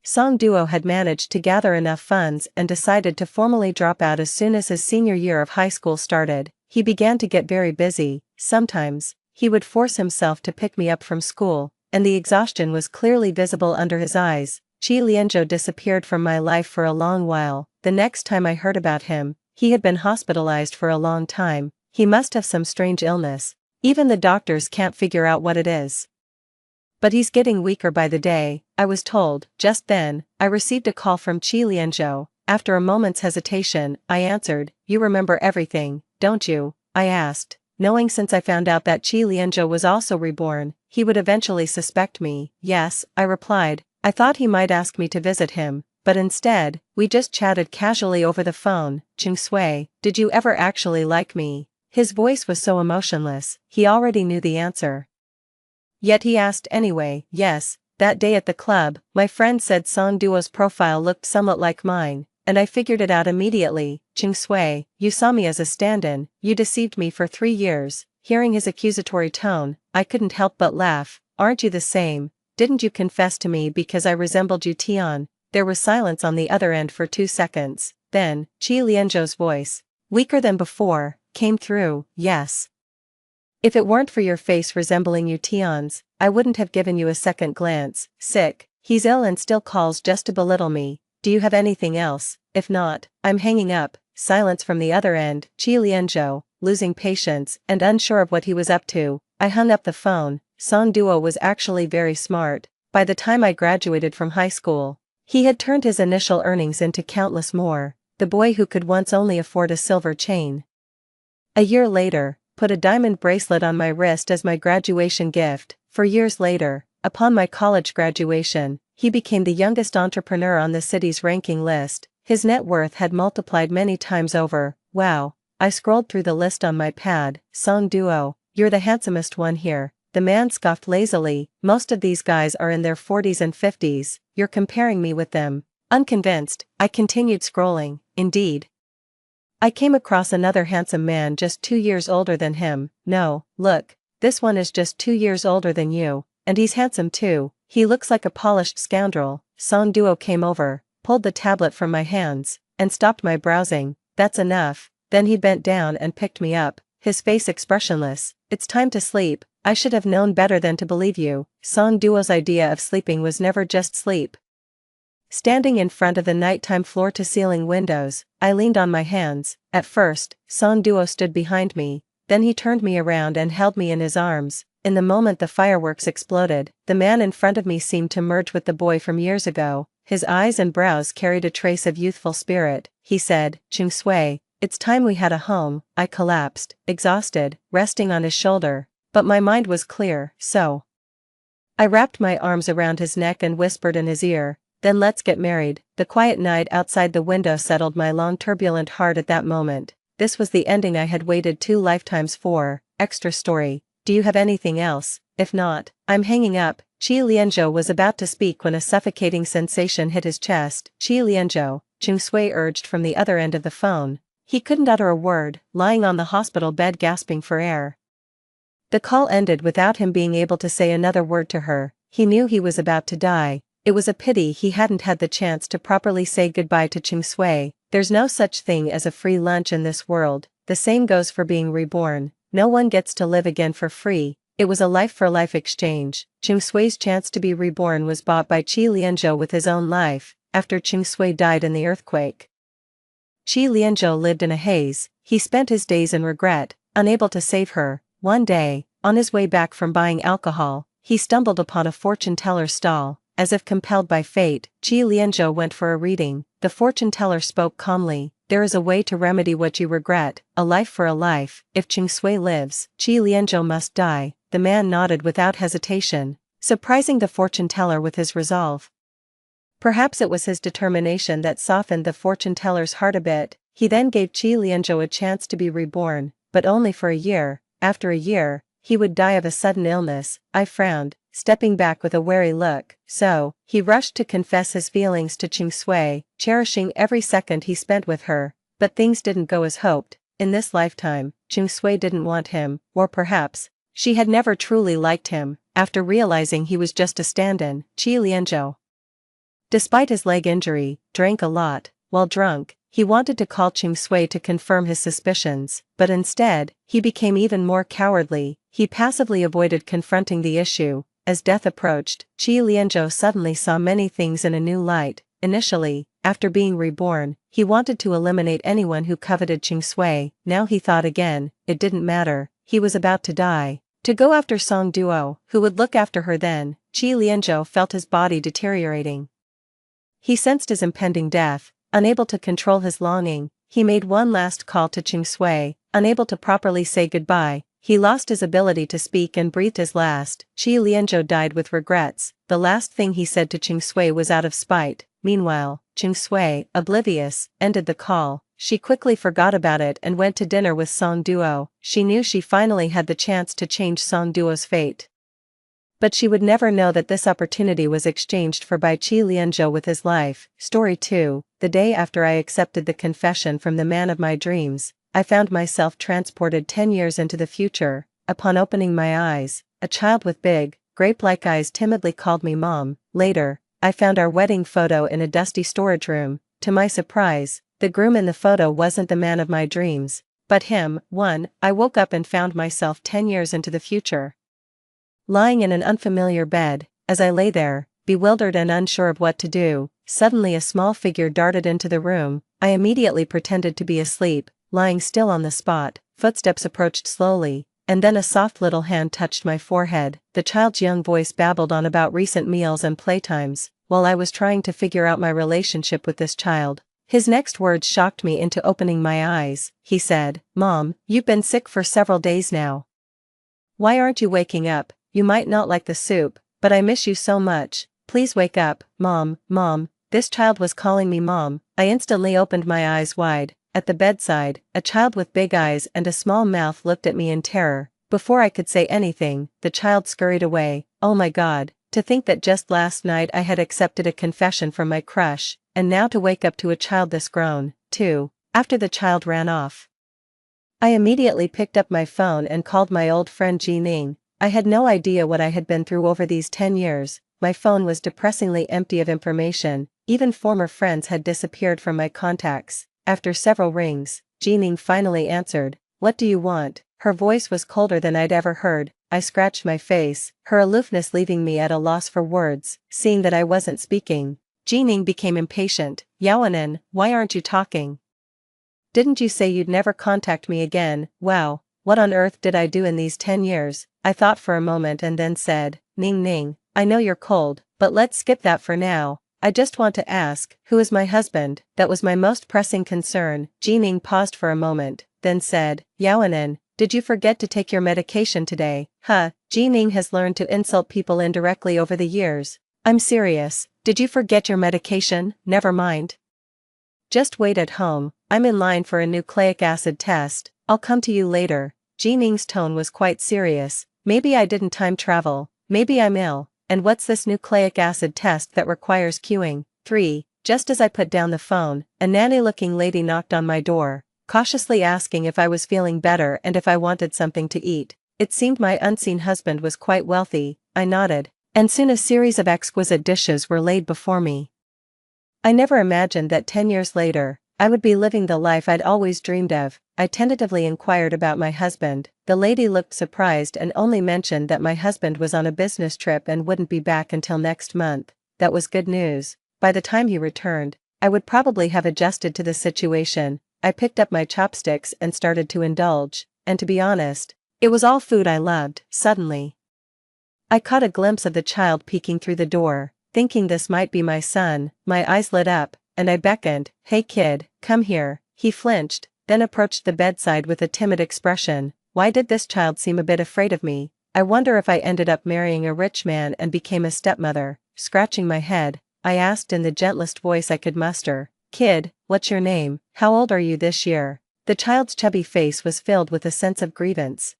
Song Duo had managed to gather enough funds and decided to formally drop out as soon as his senior year of high school started. He began to get very busy. Sometimes, he would force himself to pick me up from school, and the exhaustion was clearly visible under his eyes. Qi Lianzhou disappeared from my life for a long while. The next time I heard about him, he had been hospitalized for a long time. He must have some strange illness. Even the doctors can't figure out what it is. But he's getting weaker by the day, I was told. Just then, I received a call from Qi Lianzhou. After a moment's hesitation, I answered. "You remember everything, don't you?" I asked, knowing since I found out that Qi Lianzhou was also reborn, he would eventually suspect me. "Yes," I replied. I thought he might ask me to visit him, but instead, we just chatted casually over the phone. "Ching Sui, did you ever actually like me?" His voice was so emotionless, he already knew the answer. Yet he asked anyway. "Yes, that day at the club, my friend said Song Duo's profile looked somewhat like mine, and I figured it out immediately." "Ching Sui, you saw me as a stand-in, you deceived me for 3 years. Hearing his accusatory tone, I couldn't help but laugh. "Aren't you the same? Didn't you confess to me because I resembled you, Tian?" There was silence on the other end for 2 seconds. Then, Qi Lianzhou's voice, weaker than before, came through. "Yes. If it weren't for your face resembling you Tian's, I wouldn't have given you a second glance." "Sick. He's ill and still calls just to belittle me. Do you have anything else? If not, I'm hanging up." Silence from the other end. Qi Lianzhou, losing patience and unsure of what he was up to. I hung up the phone. Song Duo was actually very smart. By the time I graduated from high school, he had turned his initial earnings into countless more. The boy who could once only afford a silver chain, a year later, put a diamond bracelet on my wrist as my graduation gift. For years later, upon my college graduation, he became the youngest entrepreneur on the city's ranking list. His net worth had multiplied many times over. Wow. I scrolled through the list on my pad. "Song Duo, you're the handsomest one here." The man scoffed lazily. "Most of these guys are in their 40s and 50s, you're comparing me with them." Unconvinced, I continued scrolling. Indeed, I came across another handsome man just 2 years older than him. "No, look, this one is just 2 years older than you, and he's handsome too. He looks like a polished scoundrel." Song Duo came over, pulled the tablet from my hands, and stopped my browsing. "That's enough." Then he bent down and picked me up, his face expressionless. "It's time to sleep. I should have known better than to believe you." Song Duo's idea of sleeping was never just sleep. Standing in front of the nighttime floor-to-ceiling windows, I leaned on my hands. At first, Song Duo stood behind me, then he turned me around and held me in his arms. In the moment the fireworks exploded, the man in front of me seemed to merge with the boy from years ago. His eyes and brows carried a trace of youthful spirit. He said, "Ching Sui, it's time we had a home." I collapsed, exhausted, resting on his shoulder, but my mind was clear. "So." I wrapped my arms around his neck and whispered in his ear, Then let's get married. The quiet night outside the window settled my long turbulent heart at that moment. This was the ending I had waited 2 lifetimes for. Extra story. Do you have anything else? If not, I'm hanging up. Chi Lianzhou was about to speak when a suffocating sensation hit his chest. Chi Lianzhou, Chung Sui urged from the other end of the phone. He couldn't utter a word, lying on the hospital bed gasping for air. The call ended without him being able to say another word to her. He knew he was about to die. It was a pity he hadn't had the chance to properly say goodbye to Chung Sui. There's no such thing as a free lunch in this world. The same goes for being reborn. No one gets to live again for free. It was a life-for-life exchange. Chung Sui's chance to be reborn was bought by Chi Lianzhou with his own life, after Chung Sui died in the earthquake. Chi Lianzhou lived in a haze. He spent his days in regret, unable to save her. One day, on his way back from buying alcohol, he stumbled upon a fortune-teller's stall. As if compelled by fate, Chi Lianzhou went for a reading. The fortune-teller spoke calmly. There is a way to remedy what you regret, a life for a life. If Chung Sui lives, Chi Lianzhou must die. The man nodded without hesitation, surprising the fortune-teller with his resolve. Perhaps it was his determination that softened the fortune-teller's heart a bit. He then gave Chi Lianzhou a chance to be reborn, but only for a year. After a year, he would die of a sudden illness. I frowned, stepping back with a wary look. So, he rushed to confess his feelings to Chung Sui, cherishing every second he spent with her. But things didn't go as hoped. In this lifetime, Chung Sui didn't want him, or perhaps, she had never truly liked him. After realizing he was just a stand-in, Chi Lianzhou, despite his leg injury, drank a lot. While drunk, he wanted to call Chung Sui to confirm his suspicions, but instead, he became even more cowardly. He passively avoided confronting the issue. As death approached, Chi Lianzhou suddenly saw many things in a new light. Initially, after being reborn, he wanted to eliminate anyone who coveted Chung Sui. Now he thought again, it didn't matter, he was about to die. To go after Song Duo, who would look after her then. Chi Lianzhou felt his body deteriorating. He sensed his impending death. Unable to control his longing, he made one last call to Chung Sui. Unable to properly say goodbye, he lost his ability to speak and breathed his last. Chi Lianzhou died with regrets. The last thing he said to Chung Sui was out of spite. Meanwhile, Chung Sui, oblivious, ended the call. She quickly forgot about it and went to dinner with Song Duo. She knew she finally had the chance to change Song Duo's fate. But she would never know that this opportunity was exchanged for by Chi Lianzhou with his life. Story 2. The day after I accepted the confession from the man of my dreams, I found myself transported 10 years into the future. Upon opening my eyes, a child with big, grape-like eyes timidly called me Mom. Later, I found our wedding photo in a dusty storage room. To my surprise, the groom in the photo wasn't the man of my dreams, but him. I woke up and found myself 10 years into the future. Lying in an unfamiliar bed, as I lay there, bewildered and unsure of what to do, suddenly a small figure darted into the room. I immediately pretended to be asleep, lying still on the spot. Footsteps approached slowly, and then a soft little hand touched my forehead. The child's young voice babbled on about recent meals and playtimes, while I was trying to figure out my relationship with this child. His next words shocked me into opening my eyes. He said, "Mom, you've been sick for several days now. Why aren't you waking up? You might not like the soup, but I miss you so much. Please wake up, Mom, Mom." This child was calling me Mom. I instantly opened my eyes wide. At the bedside, a child with big eyes and a small mouth looked at me in terror. Before I could say anything, the child scurried away. Oh my God, to think that just last night I had accepted a confession from my crush, and now to wake up to a child this grown, too. After the child ran off, I immediately picked up my phone and called my old friend Ji Ning. I had no idea what I had been through over these 10 years. My phone was depressingly empty of information. Even former friends had disappeared from my contacts. After several rings, Ji Ning finally answered. "What do you want?" Her voice was colder than I'd ever heard. I scratched my face, her aloofness leaving me at a loss for words. Seeing that I wasn't speaking, Ji Ning became impatient. "Yaoanan, why aren't you talking? Didn't you say you'd never contact me again?" Wow, what on earth did I do in these 10 years? I thought for a moment and then said, "Ning Ning, I know you're cold, but let's skip that for now. I just want to ask, who is my husband?" That was my most pressing concern. Ji Ning paused for a moment, then said, "Yaoanan, did you forget to take your medication today?" Ji Ning has learned to insult people indirectly over the years. I'm serious, Did you forget your medication? Never mind. Just wait at home, I'm in line for a nucleic acid test, I'll come to you later. Jining's tone was quite serious. Maybe I didn't time travel, maybe I'm ill, and what's this nucleic acid test that requires queuing? 3. Just as I put down the phone, a nanny-looking lady knocked on my door, cautiously asking if I was feeling better and if I wanted something to eat. It seemed my unseen husband was quite wealthy. I nodded, and soon a series of exquisite dishes were laid before me. I never imagined that 10 years later, I would be living the life I'd always dreamed of. I tentatively inquired about my husband. The lady looked surprised and only mentioned that my husband was on a business trip and wouldn't be back until next month. That was good news. By the time he returned, I would probably have adjusted to the situation. I picked up my chopsticks and started to indulge, and to be honest, it was all food I loved. Suddenly, I caught a glimpse of the child peeking through the door. Thinking this might be my son, my eyes lit up, and I beckoned, "Hey kid, come here." He flinched, then approached the bedside with a timid expression. Why did this child seem a bit afraid of me? I wonder if I ended up marrying a rich man and became a stepmother. Scratching my head, I asked in the gentlest voice I could muster, "Kid, what's your name? How old are you this year?" The child's chubby face was filled with a sense of grievance.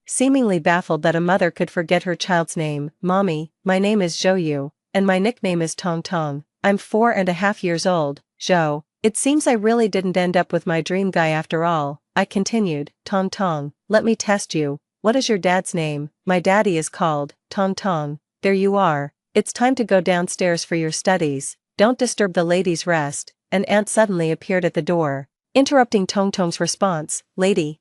Seemingly baffled that a mother could forget her child's name, "Mommy, my name is Zhou, and my nickname is Tong Tong. I'm 4.5 years old, Zhou. It seems I really didn't end up with my dream guy after all," I continued. "Tong Tong, let me test you. What is your dad's name?" "My daddy is called Tong Tong." "There you are. It's time to go downstairs for your studies. Don't disturb the lady's rest." An aunt suddenly appeared at the door, interrupting Tong Tong's response. "Lady,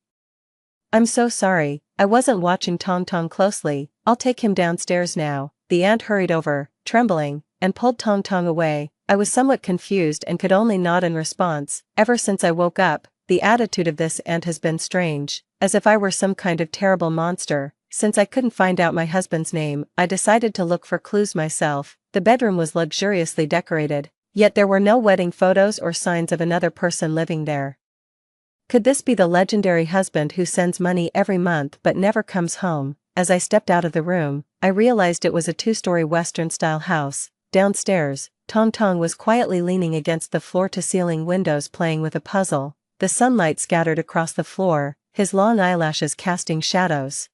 I'm so sorry, I wasn't watching Tong Tong closely. I'll take him downstairs now." The aunt hurried over, trembling, and pulled Tong Tong away. I was somewhat confused and could only nod in response. Ever since I woke up, the attitude of this aunt has been strange, as if I were some kind of terrible monster. Since I couldn't find out my husband's name, I decided to look for clues myself. The bedroom was luxuriously decorated, yet there were no wedding photos or signs of another person living there. Could this be the legendary husband who sends money every month but never comes home? As I stepped out of the room, I realized it was a 2-story Western-style house. Downstairs, Tong Tong was quietly leaning against the floor-to-ceiling windows playing with a puzzle. The sunlight scattered across the floor, his long eyelashes casting shadows,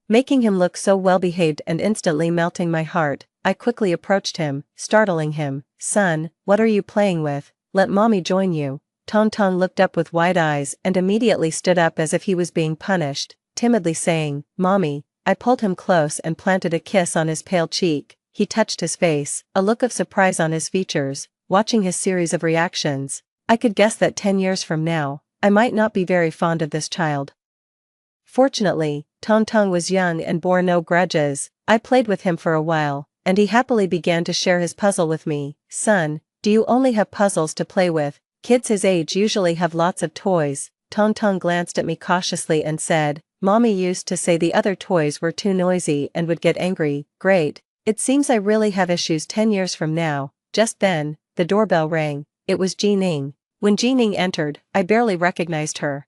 making him look so well-behaved and instantly melting my heart. I quickly approached him, startling him. "Son, what are you playing with? Let mommy join you." Tong Tong looked up with wide eyes and immediately stood up as if he was being punished, timidly saying, "Mommy." I pulled him close and planted a kiss on his pale cheek. He touched his face, a look of surprise on his features. Watching his series of reactions, I could guess that 10 years from now, I might not be very fond of this child. Fortunately, Tong Tong was young and bore no grudges. I played with him for a while, and he happily began to share his puzzle with me. "Son, do you only have puzzles to play with? Kids his age usually have lots of toys." Tong Tong glanced at me cautiously and said, "Mommy used to say the other toys were too noisy and would get angry." "Great. It seems I really have issues 10 years from now." Just then, the doorbell rang. It was Jining. When Jining entered, I barely recognized her.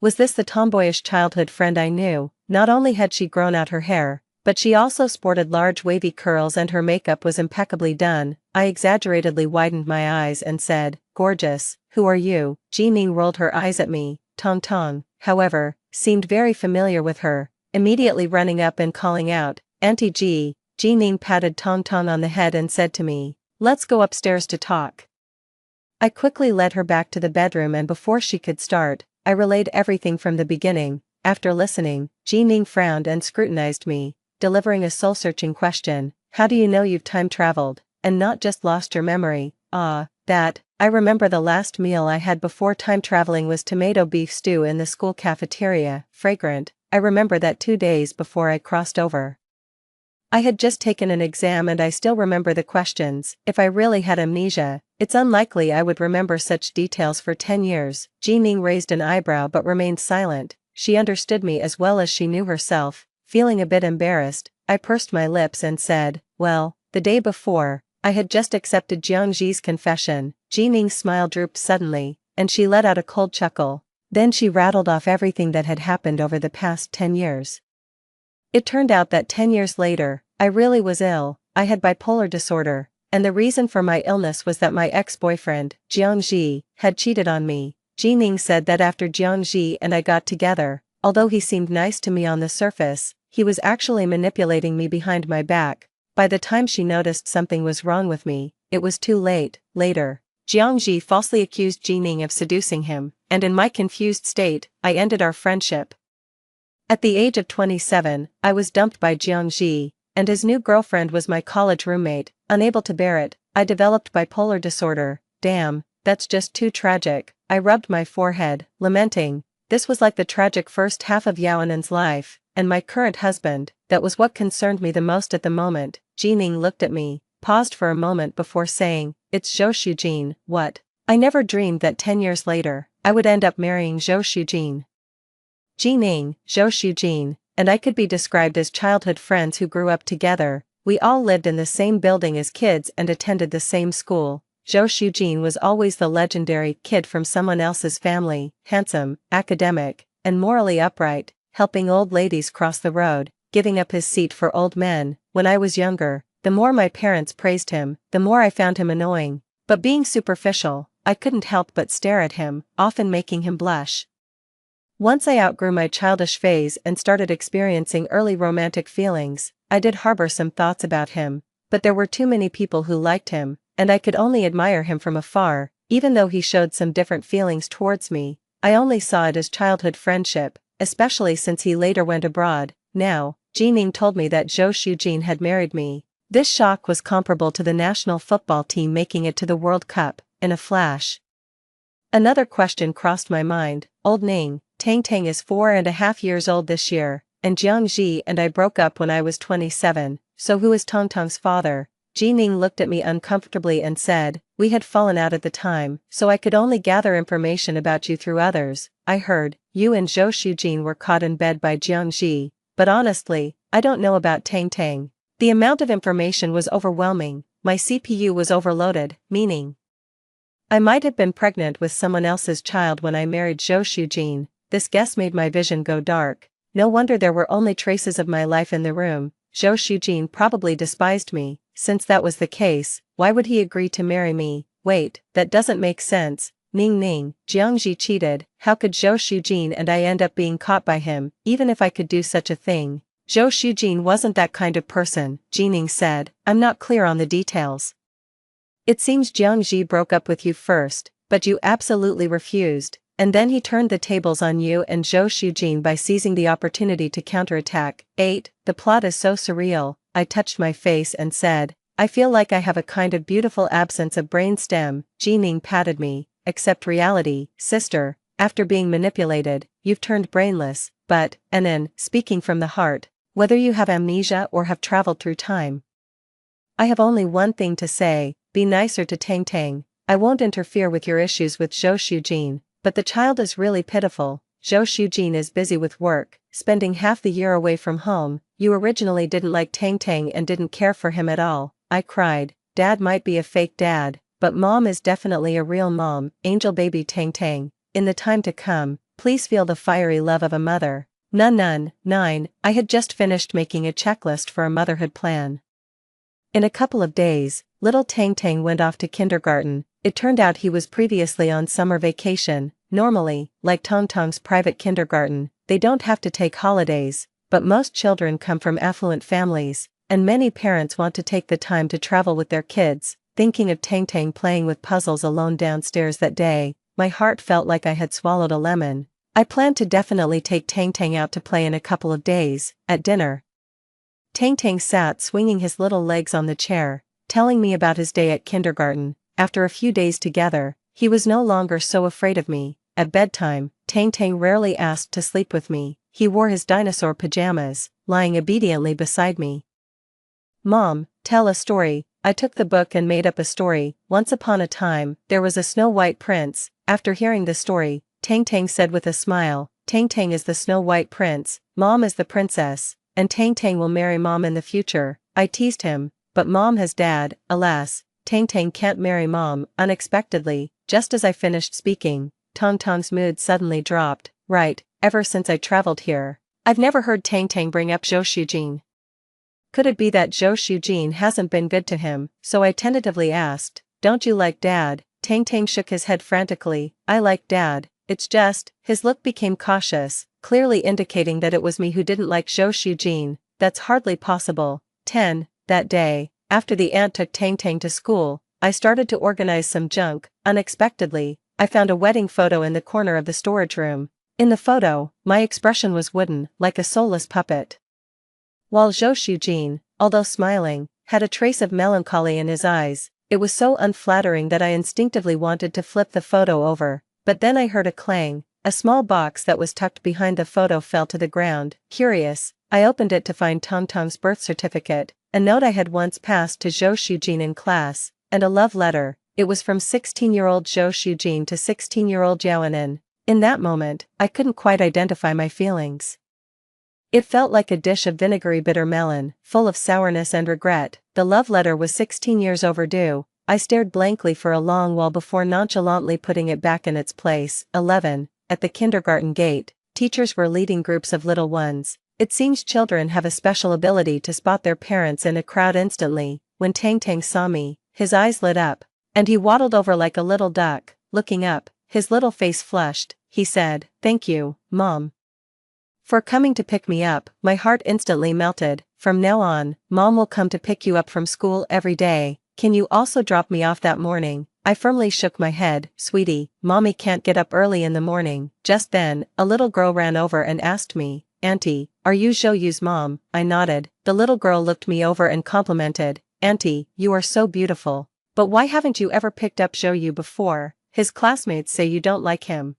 Was this the tomboyish childhood friend I knew? Not only had she grown out her hair, but she also sported large wavy curls and her makeup was impeccably done. I exaggeratedly widened my eyes and said, "Gorgeous, who are you?" Jining rolled her eyes at me. Tong Tong, however, seemed very familiar with her, immediately running up and calling out, "Auntie G." Jining patted Tong Tong on the head and said to me, "Let's go upstairs to talk." I quickly led her back to the bedroom and before she could start, I relayed everything from the beginning. After listening, Jining frowned and scrutinized me, delivering a soul-searching question. "How do you know you've time-traveled, and not just lost your memory?" "Ah, that, I remember the last meal I had before time-traveling was tomato beef stew in the school cafeteria, fragrant. I remember that 2 days before I crossed over. I had just taken an exam and I still remember the questions. If I really had amnesia, it's unlikely I would remember such details for 10 years. Jining raised an eyebrow but remained silent. She understood me as well as she knew herself. Feeling a bit embarrassed, I pursed my lips and said, "Well, the day before, I had just accepted Jiangji's confession." Jining's smile drooped suddenly, and she let out a cold chuckle. Then she rattled off everything that had happened over the past 10 years. It turned out that 10 years later, I really was ill. I had bipolar disorder, and the reason for my illness was that my ex-boyfriend, Jiangji, had cheated on me. Jining said that after Jiangji and I got together, although he seemed nice to me on the surface, he was actually manipulating me behind my back. By the time she noticed something was wrong with me, it was too late. Later, Jiangji falsely accused Jining of seducing him, and in my confused state, I ended our friendship. At the age of 27, I was dumped by Jiangji, and his new girlfriend was my college roommate. Unable to bear it, I developed bipolar disorder. Damn, that's just too tragic. I rubbed my forehead, lamenting. This was like the tragic first half of Yaonin's life, and my current husband. That was what concerned me the most at the moment. Jining looked at me, paused for a moment before saying, "It's Zhou Shujin." What? I never dreamed that 10 years later, I would end up marrying Zhou Shujin. Jining, Zhou Shujin, and I could be described as childhood friends who grew up together. We all lived in the same building as kids and attended the same school. Zhou Shujin was always the legendary kid from someone else's family, handsome, academic, and morally upright, helping old ladies cross the road, giving up his seat for old men. When I was younger, the more my parents praised him, the more I found him annoying. But being superficial, I couldn't help but stare at him, often making him blush. Once I outgrew my childish phase and started experiencing early romantic feelings, I did harbor some thoughts about him, but there were too many people who liked him, and I could only admire him from afar. Even though he showed some different feelings towards me, I only saw it as childhood friendship, especially since he later went abroad. Now, Jining told me that Zhou Shujin had married me. This shock was comparable to the national football team making it to the World Cup, in a flash. Another question crossed my mind. Old Ning, Tang is 4.5 years old this year, and Jiangji and I broke up when I was 27, so who is Tang's father? Jining looked at me uncomfortably and said, "We had fallen out at the time, so I could only gather information about you through others. I heard, you and Zhou Shujin were caught in bed by Jiangji, but honestly, I don't know about Tang." The amount of information was overwhelming. My CPU was overloaded, meaning I might have been pregnant with someone else's child when I married Zhou Shujin. This guess made my vision go dark. No wonder there were only traces of my life in the room. Zhou Shujin probably despised me. Since that was the case, why would he agree to marry me? Wait, that doesn't make sense. Ning, Jiangji cheated. How could Zhou Shujin and I end up being caught by him, even if I could do such a thing? Zhou Shujin wasn't that kind of person, Jining said. I'm not clear on the details. It seems Jiangji broke up with you first, but you absolutely refused, and then he turned the tables on you and Zhou Shujin by seizing the opportunity to counterattack. 8. The plot is so surreal. I touched my face and said, I feel like I have a kind of beautiful absence of brain stem. Jining patted me. Accept reality, sister. After being manipulated, you've turned brainless, but, and then, speaking from the heart, whether you have amnesia or have traveled through time, I have only one thing to say, be nicer to Tang. I won't interfere with your issues with Zhou Shujin, but the child is really pitiful. Zhou Shujin is busy with work, spending half the year away from home. You originally didn't like Tang and didn't care for him at all. I cried. Dad might be a fake dad, but mom is definitely a real mom. Angel baby Tang. In the time to come, please feel the fiery love of a mother. 9. I had just finished making a checklist for a motherhood plan. In a couple of days, little Tang went off to kindergarten. It turned out he was previously on summer vacation. Normally, like Tang's private kindergarten, they don't have to take holidays, but most children come from affluent families, and many parents want to take the time to travel with their kids. Thinking of Tang playing with puzzles alone downstairs that day, my heart felt like I had swallowed a lemon. I planned to definitely take Tang out to play in a couple of days. At dinner, Tang sat swinging his little legs on the chair, telling me about his day at kindergarten. After a few days together, he was no longer so afraid of me. At bedtime, Tang rarely asked to sleep with me. He wore his dinosaur pajamas, lying obediently beside me. Mom, tell a story. I took the book and made up a story. Once upon a time, there was a Snow White prince. After hearing the story, Tang said with a smile, Tang is the Snow White prince, Mom is the princess, and Tang will marry Mom in the future. I teased him, but Mom has Dad. Alas, Tang can't marry Mom. Unexpectedly, just as I finished speaking, Tang's mood suddenly dropped. Right, ever since I traveled here, I've never heard Tang bring up Zhou Shujin. Could it be that Zhou Shujin hasn't been good to him? So I tentatively asked, "Don't you like Dad?" Tang Tang shook his head frantically. "I like Dad. It's just," his look became cautious, clearly indicating that it was me who didn't like Zhou Shujin. "That's hardly possible." 10. That day, after the aunt took Tang Tang to school, I started to organize some junk. Unexpectedly, I found a wedding photo in the corner of the storage room. In the photo, my expression was wooden, like a soulless puppet. While Zhou Shujin, although smiling, had a trace of melancholy in his eyes, it was so unflattering that I instinctively wanted to flip the photo over. But then I heard a clang. A small box that was tucked behind the photo fell to the ground. Curious, I opened it to find Tong Tong's birth certificate, a note I had once passed to Zhou Shujin in class, and a love letter. It was from 16-year-old Zhou Shujin to 16-year-old Yaoanin. In that moment, I couldn't quite identify my feelings. It felt like a dish of vinegary bitter melon, full of sourness and regret. The love letter was 16 years overdue. I stared blankly for a long while before nonchalantly putting it back in its place. 11. At the kindergarten gate, teachers were leading groups of little ones. It seems children have a special ability to spot their parents in a crowd instantly. When Tang Tang saw me, his eyes lit up, and he waddled over like a little duck. Looking up, his little face flushed. He said, "Thank you, Mom, for coming to pick me up." My heart instantly melted. "From now on, Mom will come to pick you up from school every day. Can you also drop me off that morning?" I firmly shook my head. "Sweetie, Mommy can't get up early in the morning." Just then, a little girl ran over and asked me, "Auntie, are you Zhou Yu's mom?" I nodded. The little girl looked me over and complimented, "Auntie, you are so beautiful. But why haven't you ever picked up Zhou Yu before? His classmates say you don't like him."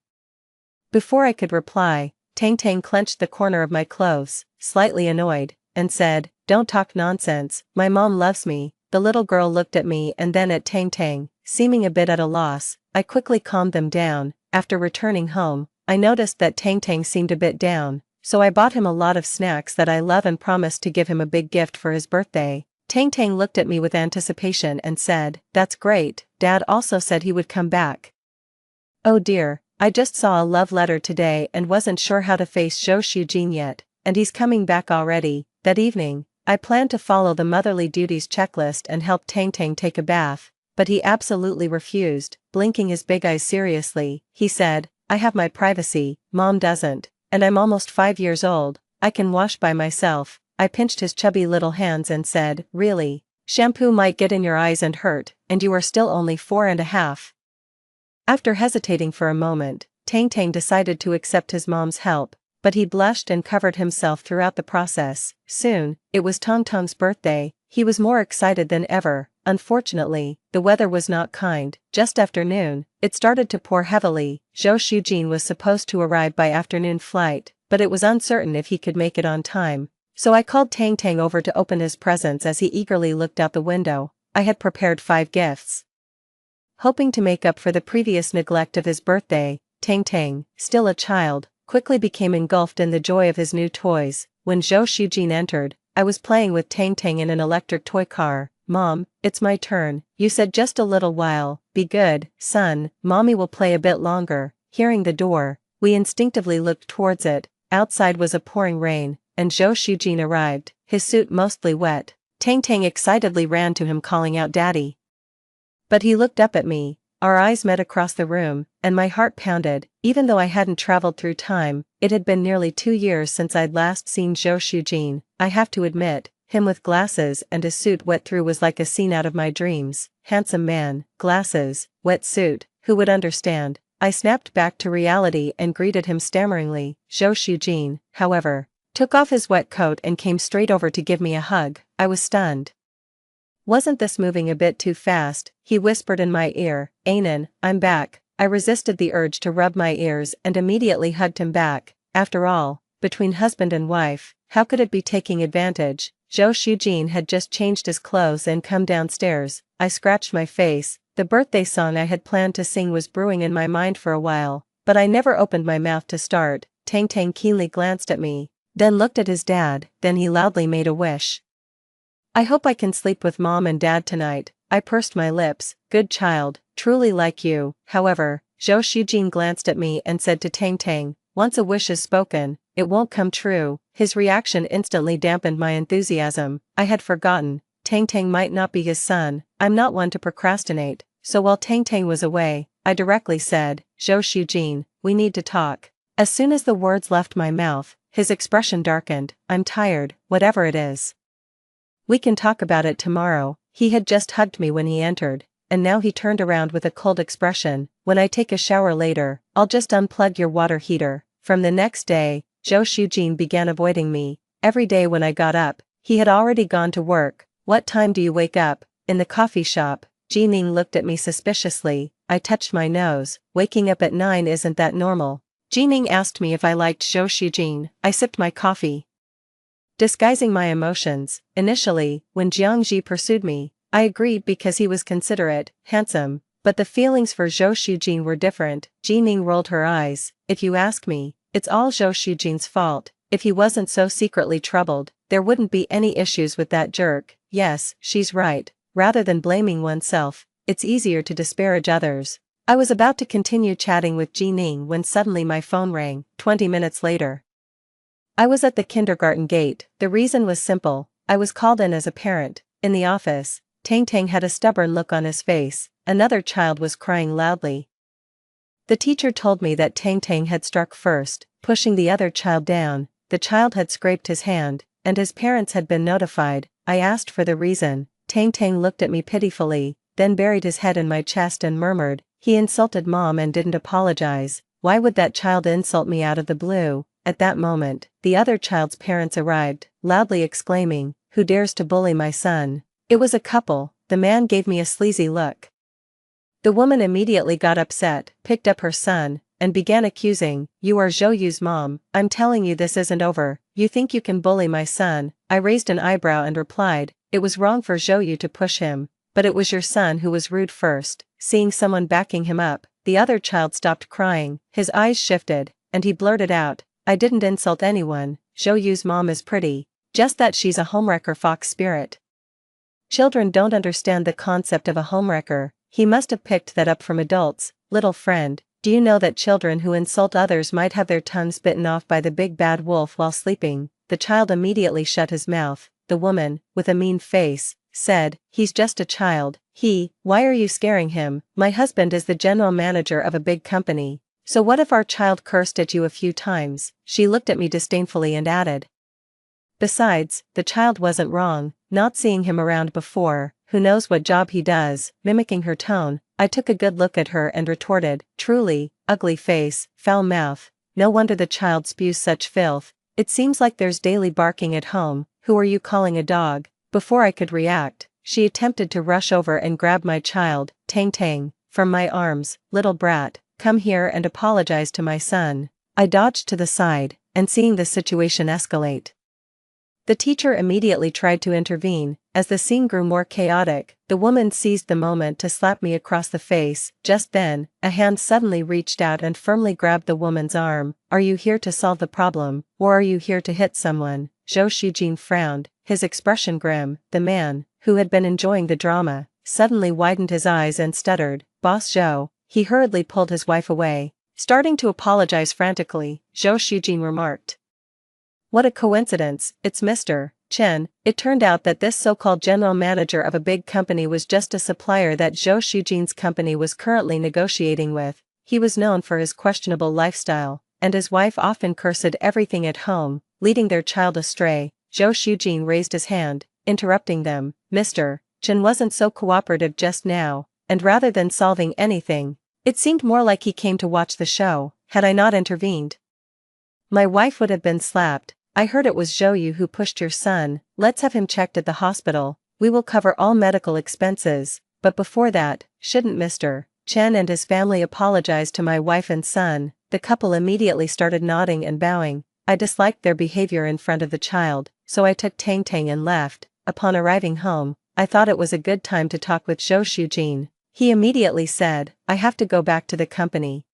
Before I could reply, Tang Tang clenched the corner of my clothes, slightly annoyed, and said, "Don't talk nonsense, my mom loves me." The little girl looked at me and then at Tang Tang, seeming a bit at a loss. I quickly calmed them down. After returning home, I noticed that Tang Tang seemed a bit down, so I bought him a lot of snacks that I love and promised to give him a big gift for his birthday. Tang Tang looked at me with anticipation and said, "That's great, Dad also said he would come back." Oh dear, I just saw a love letter today and wasn't sure how to face Zhou Shujin yet, and he's coming back already. That evening, I planned to follow the motherly duties checklist and help Tang Tang take a bath, but he absolutely refused. Blinking his big eyes seriously, he said, "I have my privacy, Mom doesn't, and I'm almost 5 years old, I can wash by myself." I pinched his chubby little hands and said, "Really? Shampoo might get in your eyes and hurt, and you are still only 4.5. After hesitating for a moment, Tang Tang decided to accept his mom's help, but he blushed and covered himself throughout the process. Soon, it was Tong Tong's birthday. He was more excited than ever. Unfortunately, the weather was not kind. Just after noon, it started to pour heavily. Zhou Shujin was supposed to arrive by afternoon flight, but it was uncertain if he could make it on time. So I called Tang Tang over to open his presents as he eagerly looked out the window. I had prepared 5 gifts. Hoping to make up for the previous neglect of his birthday, Tang Tang, still a child, quickly became engulfed in the joy of his new toys. When Zhou Shujin entered, I was playing with Tang Tang in an electric toy car. "Mom, it's my turn. You said just a little while. Be good, son, Mommy will play a bit longer." Hearing the door, we instinctively looked towards it. Outside was a pouring rain, and Zhou Shujin arrived, his suit mostly wet. Tang Tang excitedly ran to him calling out, "Daddy." But he looked up at me, our eyes met across the room, and my heart pounded. Even though I hadn't traveled through time, it had been nearly 2 years since I'd last seen Zhou Shujin. I have to admit, him with glasses and his suit wet through was like a scene out of my dreams. Handsome man, glasses, wet suit, who would understand? I snapped back to reality and greeted him stammeringly. Zhou Shujin, however, took off his wet coat and came straight over to give me a hug. I was stunned. "Wasn't this moving a bit too fast?" he whispered in my ear. "Anan, I'm back." I resisted the urge to rub my ears and immediately hugged him back. After all, between husband and wife, how could it be taking advantage? Zhou Shujin had just changed his clothes and come downstairs. I scratched my face. The birthday song I had planned to sing was brewing in my mind for a while, but I never opened my mouth to start. Tang Tang keenly glanced at me, then looked at his dad, then he loudly made a wish. "I hope I can sleep with Mom and Dad tonight." I pursed my lips. "Good child, truly like you." However, Zhou Shujin glanced at me and said to Tang Tang, "Once a wish is spoken, it won't come true." His reaction instantly dampened my enthusiasm. I had forgotten. Tang Tang might not be his son. I'm not one to procrastinate, so while Tang Tang was away, I directly said, "Zhou Shujin, we need to talk." As soon as the words left my mouth, his expression darkened. "I'm tired, whatever it is. We can talk about it tomorrow." He had just hugged me when he entered, and now he turned around with a cold expression. "When I take a shower later, I'll just unplug your water heater." From the next day, Zhou Shujin began avoiding me. Every day when I got up, he had already gone to work. "What time do you wake up?" In the coffee shop, Jining looked at me suspiciously. I touched my nose. "Waking up at 9 isn't that normal?" Jining asked me if I liked Zhou Shujin. I sipped my coffee, disguising my emotions. Initially, when Jiangji pursued me, I agreed because he was considerate, handsome, but the feelings for Zhou Shujin were different. Jining rolled her eyes. "If you ask me, it's all Zhou Shujin's fault. If he wasn't so secretly troubled, there wouldn't be any issues with that jerk." Yes, she's right. Rather than blaming oneself, it's easier to disparage others. I was about to continue chatting with Jining when suddenly my phone rang. 20 minutes later, I was at the kindergarten gate. The reason was simple. I was called in as a parent. In the office, Tang Tang had a stubborn look on his face. Another child was crying loudly. The teacher told me that Tang Tang had struck first, pushing the other child down. The child had scraped his hand, and his parents had been notified. I asked for the reason. Tang Tang looked at me pitifully, then buried his head in my chest and murmured, "He insulted mom and didn't apologize. Why would that child insult me out of the blue?" At that moment, the other child's parents arrived, loudly exclaiming, "Who dares to bully my son?" It was a couple. The man gave me a sleazy look. The woman immediately got upset, picked up her son, and began accusing, "You are Zhou Yu's mom. I'm telling you this isn't over. You think you can bully my son?" I raised an eyebrow and replied, "It was wrong for Zhou Yu to push him, but it was your son who was rude first." Seeing someone backing him up, the other child stopped crying, his eyes shifted, and he blurted out, "I didn't insult anyone. Zhou Yu's mom is pretty. Just that she's a homewrecker." Fox spirit. Children don't understand the concept of a homewrecker. He must have picked that up from adults. Little friend, do you know that children who insult others might have their tongues bitten off by the big bad wolf while sleeping? The child immediately shut his mouth. The woman, with a mean face, said, "He's just a child. Why are you scaring him? My husband is the general manager of a big company. So what if our child cursed at you a few times?" She looked at me disdainfully and added, "Besides, the child wasn't wrong. Not seeing him around before, who knows what job he does?" Mimicking her tone, I took a good look at her and retorted, "Truly, ugly face, foul mouth. No wonder the child spews such filth. It seems like there's daily barking at home. Who are you calling a dog?" Before I could react, she attempted to rush over and grab my child, Tang Tang, from my arms. "Little brat, come here and apologize to my son." I dodged to the side, and seeing the situation escalate, the teacher immediately tried to intervene. As the scene grew more chaotic, the woman seized the moment to slap me across the face. Just then, a hand suddenly reached out and firmly grabbed the woman's arm. "Are you here to solve the problem, or are you here to hit someone?" Zhou Shujin frowned, his expression grim. The man, who had been enjoying the drama, suddenly widened his eyes and stuttered, "Boss Zhou." He hurriedly pulled his wife away. Starting to apologize frantically, Zhou Shujin remarked, "What a coincidence, it's Mr. Chen." It turned out that this so-called general manager of a big company was just a supplier that Zhou Shujin's company was currently negotiating with. He was known for his questionable lifestyle, and his wife often cursed everything at home, leading their child astray. Zhou Shujin raised his hand, interrupting them. Mr. Chen wasn't so cooperative just now, and rather than solving anything, it seemed more like he came to watch the show. Had I not intervened, my wife would have been slapped. "I heard it was Zhou Yu who pushed your son. Let's have him checked at the hospital. We will cover all medical expenses, but before that, shouldn't Mr. Chen and his family apologize to my wife and son?" The couple immediately started nodding and bowing. I disliked their behavior in front of the child, so I took Tang Tang and left. Upon arriving home, I thought it was a good time to talk with Zhou Shujin. He immediately said, "I have to go back to the company."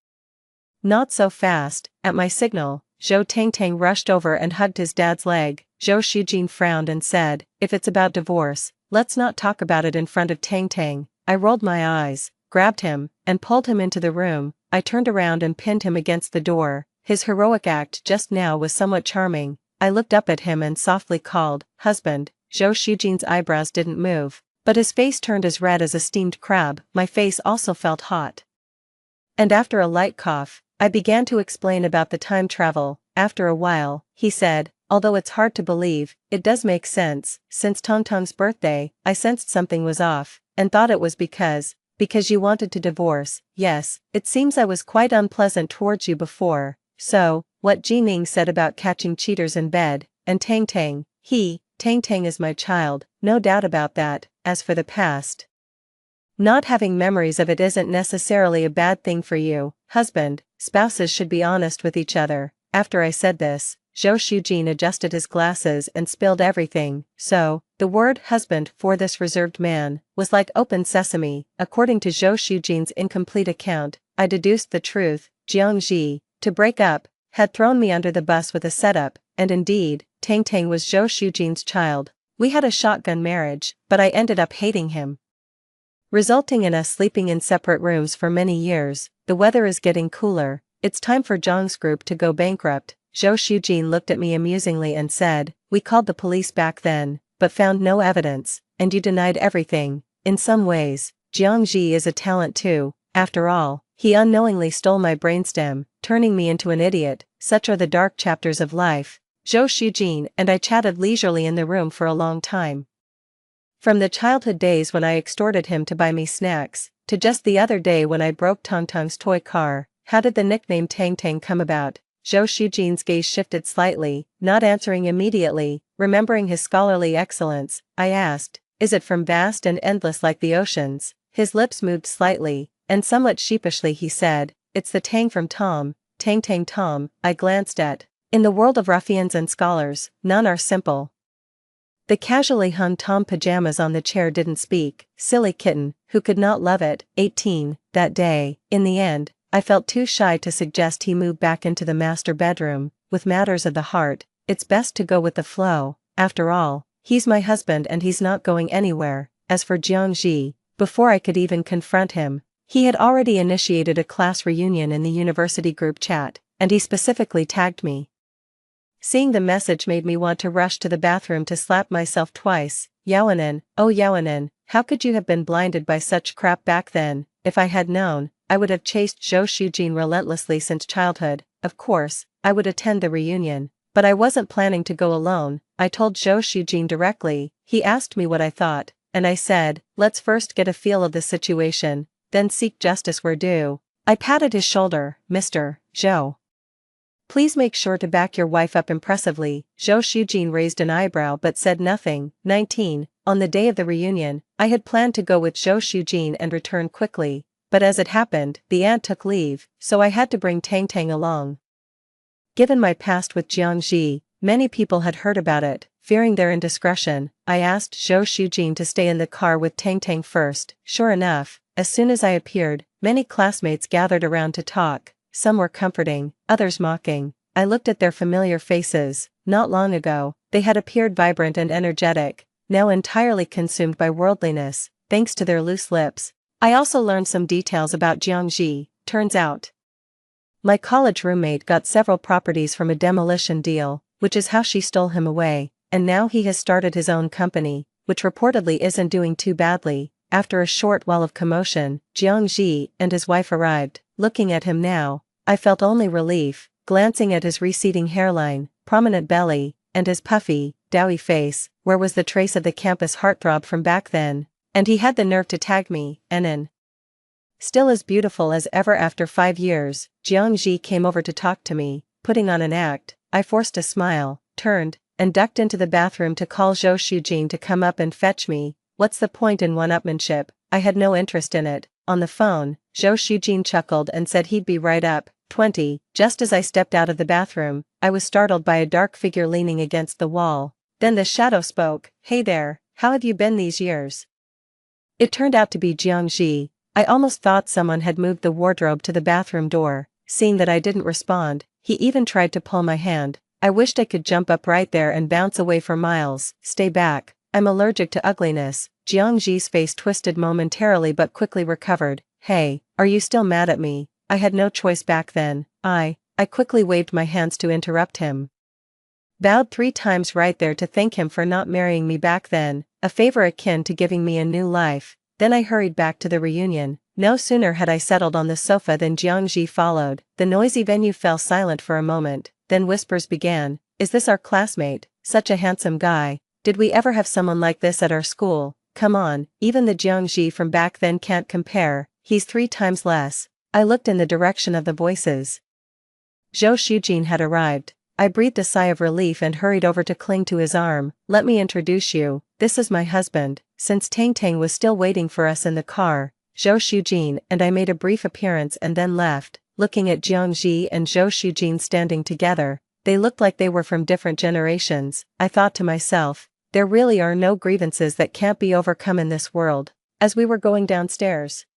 "Not so fast." At my signal, Zhou Tang Tang rushed over and hugged his dad's leg. Zhou Shujin frowned and said, "If it's about divorce, let's not talk about it in front of Tang Tang." I rolled my eyes, grabbed him, and pulled him into the room. I turned around and pinned him against the door. His heroic act just now was somewhat charming. I looked up at him and softly called, "Husband." Zhou Shujin's eyebrows didn't move, but his face turned as red as a steamed crab. My face also felt hot. And after a light cough, I began to explain about the time travel. After a while, he said, "Although it's hard to believe, it does make sense. Since Tongtong's birthday, I sensed something was off, and thought it was because you wanted to divorce. Yes, it seems I was quite unpleasant towards you before. So, what Jining said about catching cheaters in bed, and Tang Tang, Tang Tang is my child, no doubt about that. As for the past, not having memories of it isn't necessarily a bad thing for you, husband. Spouses should be honest with each other." After I said this, Zhou Shujin adjusted his glasses and spilled everything. So, the word husband for this reserved man was like open sesame. According to Zhou Shujin's incomplete account, I deduced the truth. Jiangji, to break up, had thrown me under the bus with a setup, and indeed, Tang Tang was Zhou Shujin's child. We had a shotgun marriage, but I ended up hating him, resulting in us sleeping in separate rooms for many years. The weather is getting cooler. It's time for Zhang's group to go bankrupt. Zhou Shujin looked at me amusingly and said, "We called the police back then, but found no evidence, and you denied everything." In some ways, Jiangji is a talent too. After all, he unknowingly stole my brainstem, turning me into an idiot. Such are the dark chapters of life. Zhou Shujin and I chatted leisurely in the room for a long time. From the childhood days when I extorted him to buy me snacks, to just the other day when I broke Tongtong's toy car. How did the nickname Tang Tang come about? Zhou Shujin's gaze shifted slightly, not answering immediately. Remembering his scholarly excellence, I asked, "Is it from vast and endless like the oceans?" His lips moved slightly, and somewhat sheepishly he said, "It's the Tang from Tom, Tang Tang Tom." I glanced at. In the world of ruffians and scholars, none are simple. The casually hung Tom pajamas on the chair didn't speak. Silly kitten, who could not love it. 18, that day. In the end, I felt too shy to suggest he move back into the master bedroom. With matters of the heart, it's best to go with the flow. After all, he's my husband and he's not going anywhere. As for Jiangji, before I could even confront him, he had already initiated a class reunion in the university group chat, and he specifically tagged me. Seeing the message made me want to rush to the bathroom to slap myself twice. Yaoanen, oh Yaoanen, how could you have been blinded by such crap back then? If I had known, I would have chased Zhou Shujin relentlessly since childhood. Of course, I would attend the reunion, but I wasn't planning to go alone. I told Zhou Shujin directly. He asked me what I thought, and I said, "Let's first get a feel of the situation, then seek justice where due." I patted his shoulder. "Mr. Zhou, please make sure to back your wife up impressively." Zhou Shujin raised an eyebrow but said nothing. 19. On the day of the reunion, I had planned to go with Zhou Shujin and return quickly, but as it happened, the aunt took leave, so I had to bring Tang Tang along. Given my past with Jiangji, many people had heard about it. Fearing their indiscretion, I asked Zhou Shujin to stay in the car with Tang Tang first. Sure enough, as soon as I appeared, many classmates gathered around to talk. Some were comforting, others mocking. I looked at their familiar faces. Not long ago, they had appeared vibrant and energetic, now entirely consumed by worldliness, thanks to their loose lips. I also learned some details about Jiangji. Turns out, my college roommate got several properties from a demolition deal, which is how she stole him away, and now he has started his own company, which reportedly isn't doing too badly. After a short while of commotion, Jiangji and his wife arrived. Looking at him now, I felt only relief, glancing at his receding hairline, prominent belly, and his puffy, doughy face. Where was the trace of the campus heartthrob from back then? And he had the nerve to tag me, Enen. Still as beautiful as ever after 5 years, Jiangji came over to talk to me, putting on an act. I forced a smile, turned, and ducked into the bathroom to call Zhou Shujin to come up and fetch me. What's the point in one-upmanship? I had no interest in it. On the phone, Zhou Shujin chuckled and said he'd be right up. 20. Just as I stepped out of the bathroom, I was startled by a dark figure leaning against the wall. Then the shadow spoke. "Hey there, how have you been these years?" It turned out to be Jiangji. I almost thought someone had moved the wardrobe to the bathroom door. Seeing that I didn't respond, he even tried to pull my hand. I wished I could jump up right there and bounce away for miles. "Stay back, I'm allergic to ugliness." Jiangji's face twisted momentarily but quickly recovered. "Hey, are you still mad at me?" I had no choice back then. I I quickly waved my hands to interrupt him. Bowed 3 times right there to thank him for not marrying me back then, a favor akin to giving me a new life. Then I hurried back to the reunion. No sooner had I settled on the sofa than Jiangji followed. The noisy venue fell silent for a moment, then whispers began. Is this our classmate? Such a handsome guy. Did we ever have someone like this at our school? Come on, even the Jiangji from back then can't compare, he's 3 times less. I looked in the direction of the voices. Zhou Shujin had arrived. I breathed a sigh of relief and hurried over to cling to his arm. Let me introduce you, this is my husband. Since Tang Tang was still waiting for us in the car, Zhou Shujin and I made a brief appearance and then left. Looking at Jiangji and Zhou Shujin standing together, they looked like they were from different generations. I thought to myself, there really are no grievances that can't be overcome in this world. As we were going downstairs,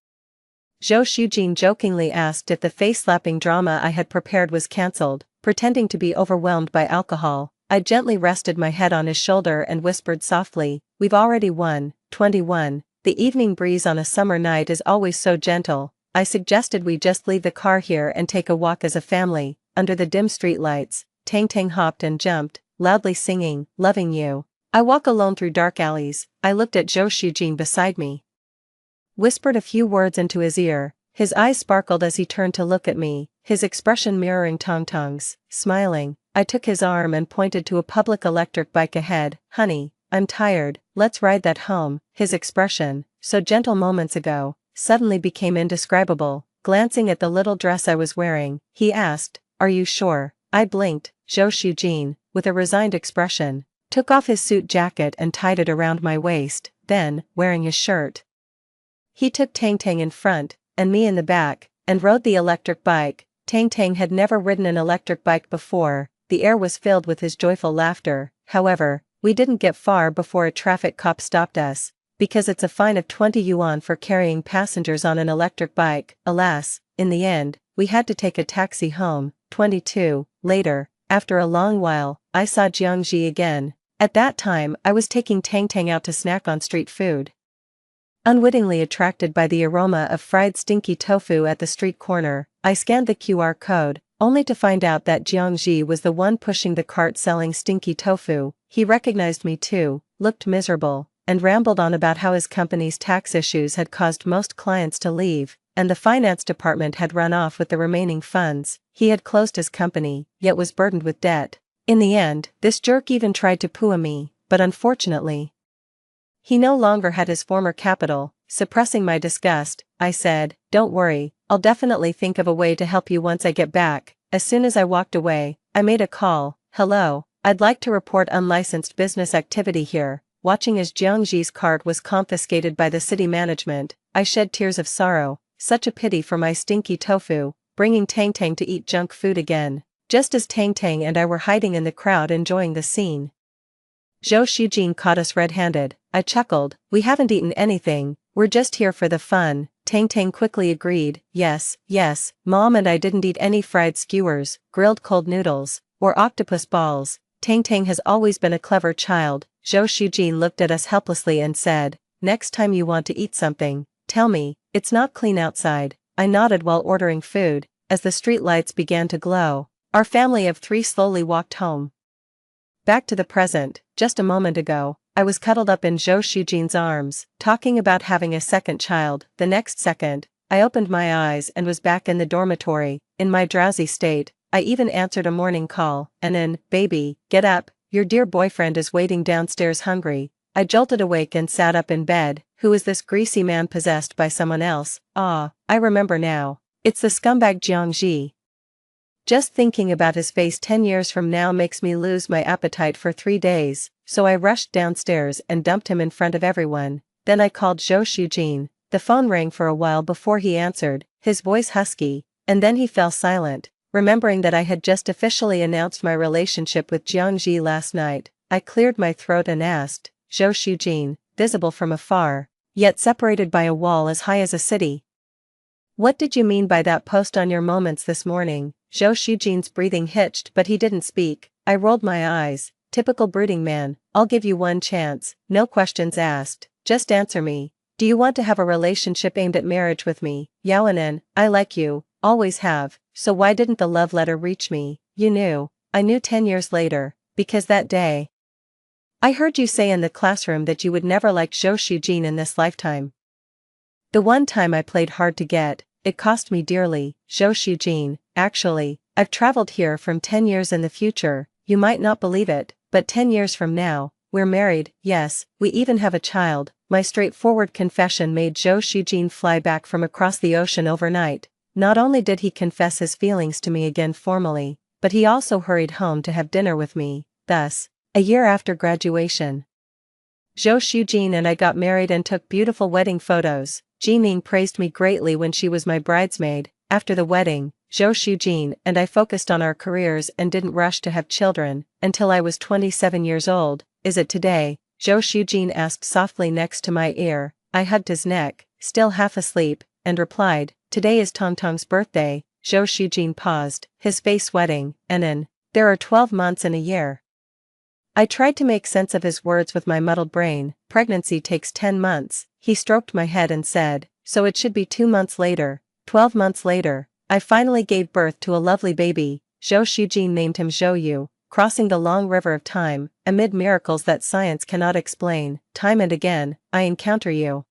Zhou Shujin jokingly asked if the face-slapping drama I had prepared was cancelled. Pretending to be overwhelmed by alcohol, I gently rested my head on his shoulder and whispered softly, we've already won. 21. The evening breeze on a summer night is always so gentle. I suggested we just leave the car here and take a walk as a family. Under the dim streetlights, Tang Tang hopped and jumped, loudly singing, loving you. I walk alone through dark alleys. I looked at Zhou Shujin beside me, whispered a few words into his ear. His eyes sparkled as he turned to look at me, his expression mirroring Tang Tang's. Smiling, I took his arm and pointed to a public electric bike ahead. Honey, I'm tired, let's ride that home. His expression, so gentle moments ago, suddenly became indescribable. Glancing at the little dress I was wearing, he asked, are you sure? I blinked. Zhou Shujin, with a resigned expression, took off his suit jacket and tied it around my waist. Then, wearing his shirt, he took Tang Tang in front, and me in the back, and rode the electric bike. Tang Tang had never ridden an electric bike before. The air was filled with his joyful laughter. However, we didn't get far before a traffic cop stopped us, because it's a fine of 20 yuan for carrying passengers on an electric bike. Alas, in the end, we had to take a taxi home. 22. Later, after a long while, I saw Jiangji again. At that time I was taking Tang Tang out to snack on street food. Unwittingly attracted by the aroma of fried stinky tofu at the street corner, I scanned the QR code, only to find out that Jiangji was the one pushing the cart selling stinky tofu. He recognized me too, looked miserable, and rambled on about how his company's tax issues had caused most clients to leave, and the finance department had run off with the remaining funds. He had closed his company, yet was burdened with debt. In the end, this jerk even tried to pua me, but unfortunately, he no longer had his former capital. Suppressing my disgust, I said, don't worry, I'll definitely think of a way to help you once I get back. As soon as I walked away, I made a call. Hello, I'd like to report unlicensed business activity here. Watching as Jiangji's cart was confiscated by the city management, I shed tears of sorrow. Such a pity for my stinky tofu, bringing Tang Tang to eat junk food again. Just as Tang Tang and I were hiding in the crowd enjoying the scene, Zhou Shujin caught us red-handed. I chuckled, we haven't eaten anything, we're just here for the fun. Tang Tang quickly agreed, yes, Mom and I didn't eat any fried skewers, grilled cold noodles, or octopus balls. Tang Tang has always been a clever child. Zhou Shujin looked at us helplessly and said, next time you want to eat something, tell me, it's not clean outside. I nodded while ordering food. As the street lights began to glow, our family of 3 slowly walked home. Back to the present. Just a moment ago, I was cuddled up in Zhou Shujin's arms, talking about having a second child. The next second, I opened my eyes and was back in the dormitory. In my drowsy state, I even answered a morning call. Anan, baby, get up, your dear boyfriend is waiting downstairs hungry. I jolted awake and sat up in bed. Who is this greasy man possessed by someone else? Ah, I remember now. It's the scumbag Jiangji. Just thinking about his face 10 years from now makes me lose my appetite for 3 days, so I rushed downstairs and dumped him in front of everyone. Then I called Zhou Shujin. The phone rang for a while before he answered, his voice husky, and then he fell silent. Remembering that I had just officially announced my relationship with Jiangji last night, I cleared my throat and asked, Zhou Shujin, visible from afar, yet separated by a wall as high as a city, what did you mean by that post on your moments this morning? Zhou Shujin's breathing hitched but he didn't speak. I rolled my eyes. Typical brooding man. I'll give you one chance, no questions asked, just answer me. Do you want to have a relationship aimed at marriage with me? Yaoanen, I like you, always have. so why didn't the love letter reach me? You knew. I knew 10 years later, because that day I heard you say in the classroom that you would never like Zhou Shujin in this lifetime. The one time I played hard to get, it cost me dearly. Zhou Shujin, actually, I've traveled here from 10 years in the future, you might not believe it, but 10 years from now, we're married, yes, we even have a child. My straightforward confession made Zhou Shujin fly back from across the ocean overnight. Not only did he confess his feelings to me again formally, but he also hurried home to have dinner with me. Thus, a year after graduation, Zhou Shujin and I got married and took beautiful wedding photos. Jiming praised me greatly when she was my bridesmaid. After the wedding, Zhou Shujin and I focused on our careers and didn't rush to have children until I was 27 years old. Is it today? Zhou Shujin asked softly next to my ear. I hugged his neck, still half asleep, and replied, today is Tongtong's birthday. Zhou Shujin paused, his face sweating, and there are 12 months in a year. I tried to make sense of his words with my muddled brain. Pregnancy takes 10 months, he stroked my head and said, so it should be 2 months later. 12 months later, I finally gave birth to a lovely baby. Zhou Shujin named him Zhou Yu, crossing the long river of time, amid miracles that science cannot explain. Time and again, I encounter you.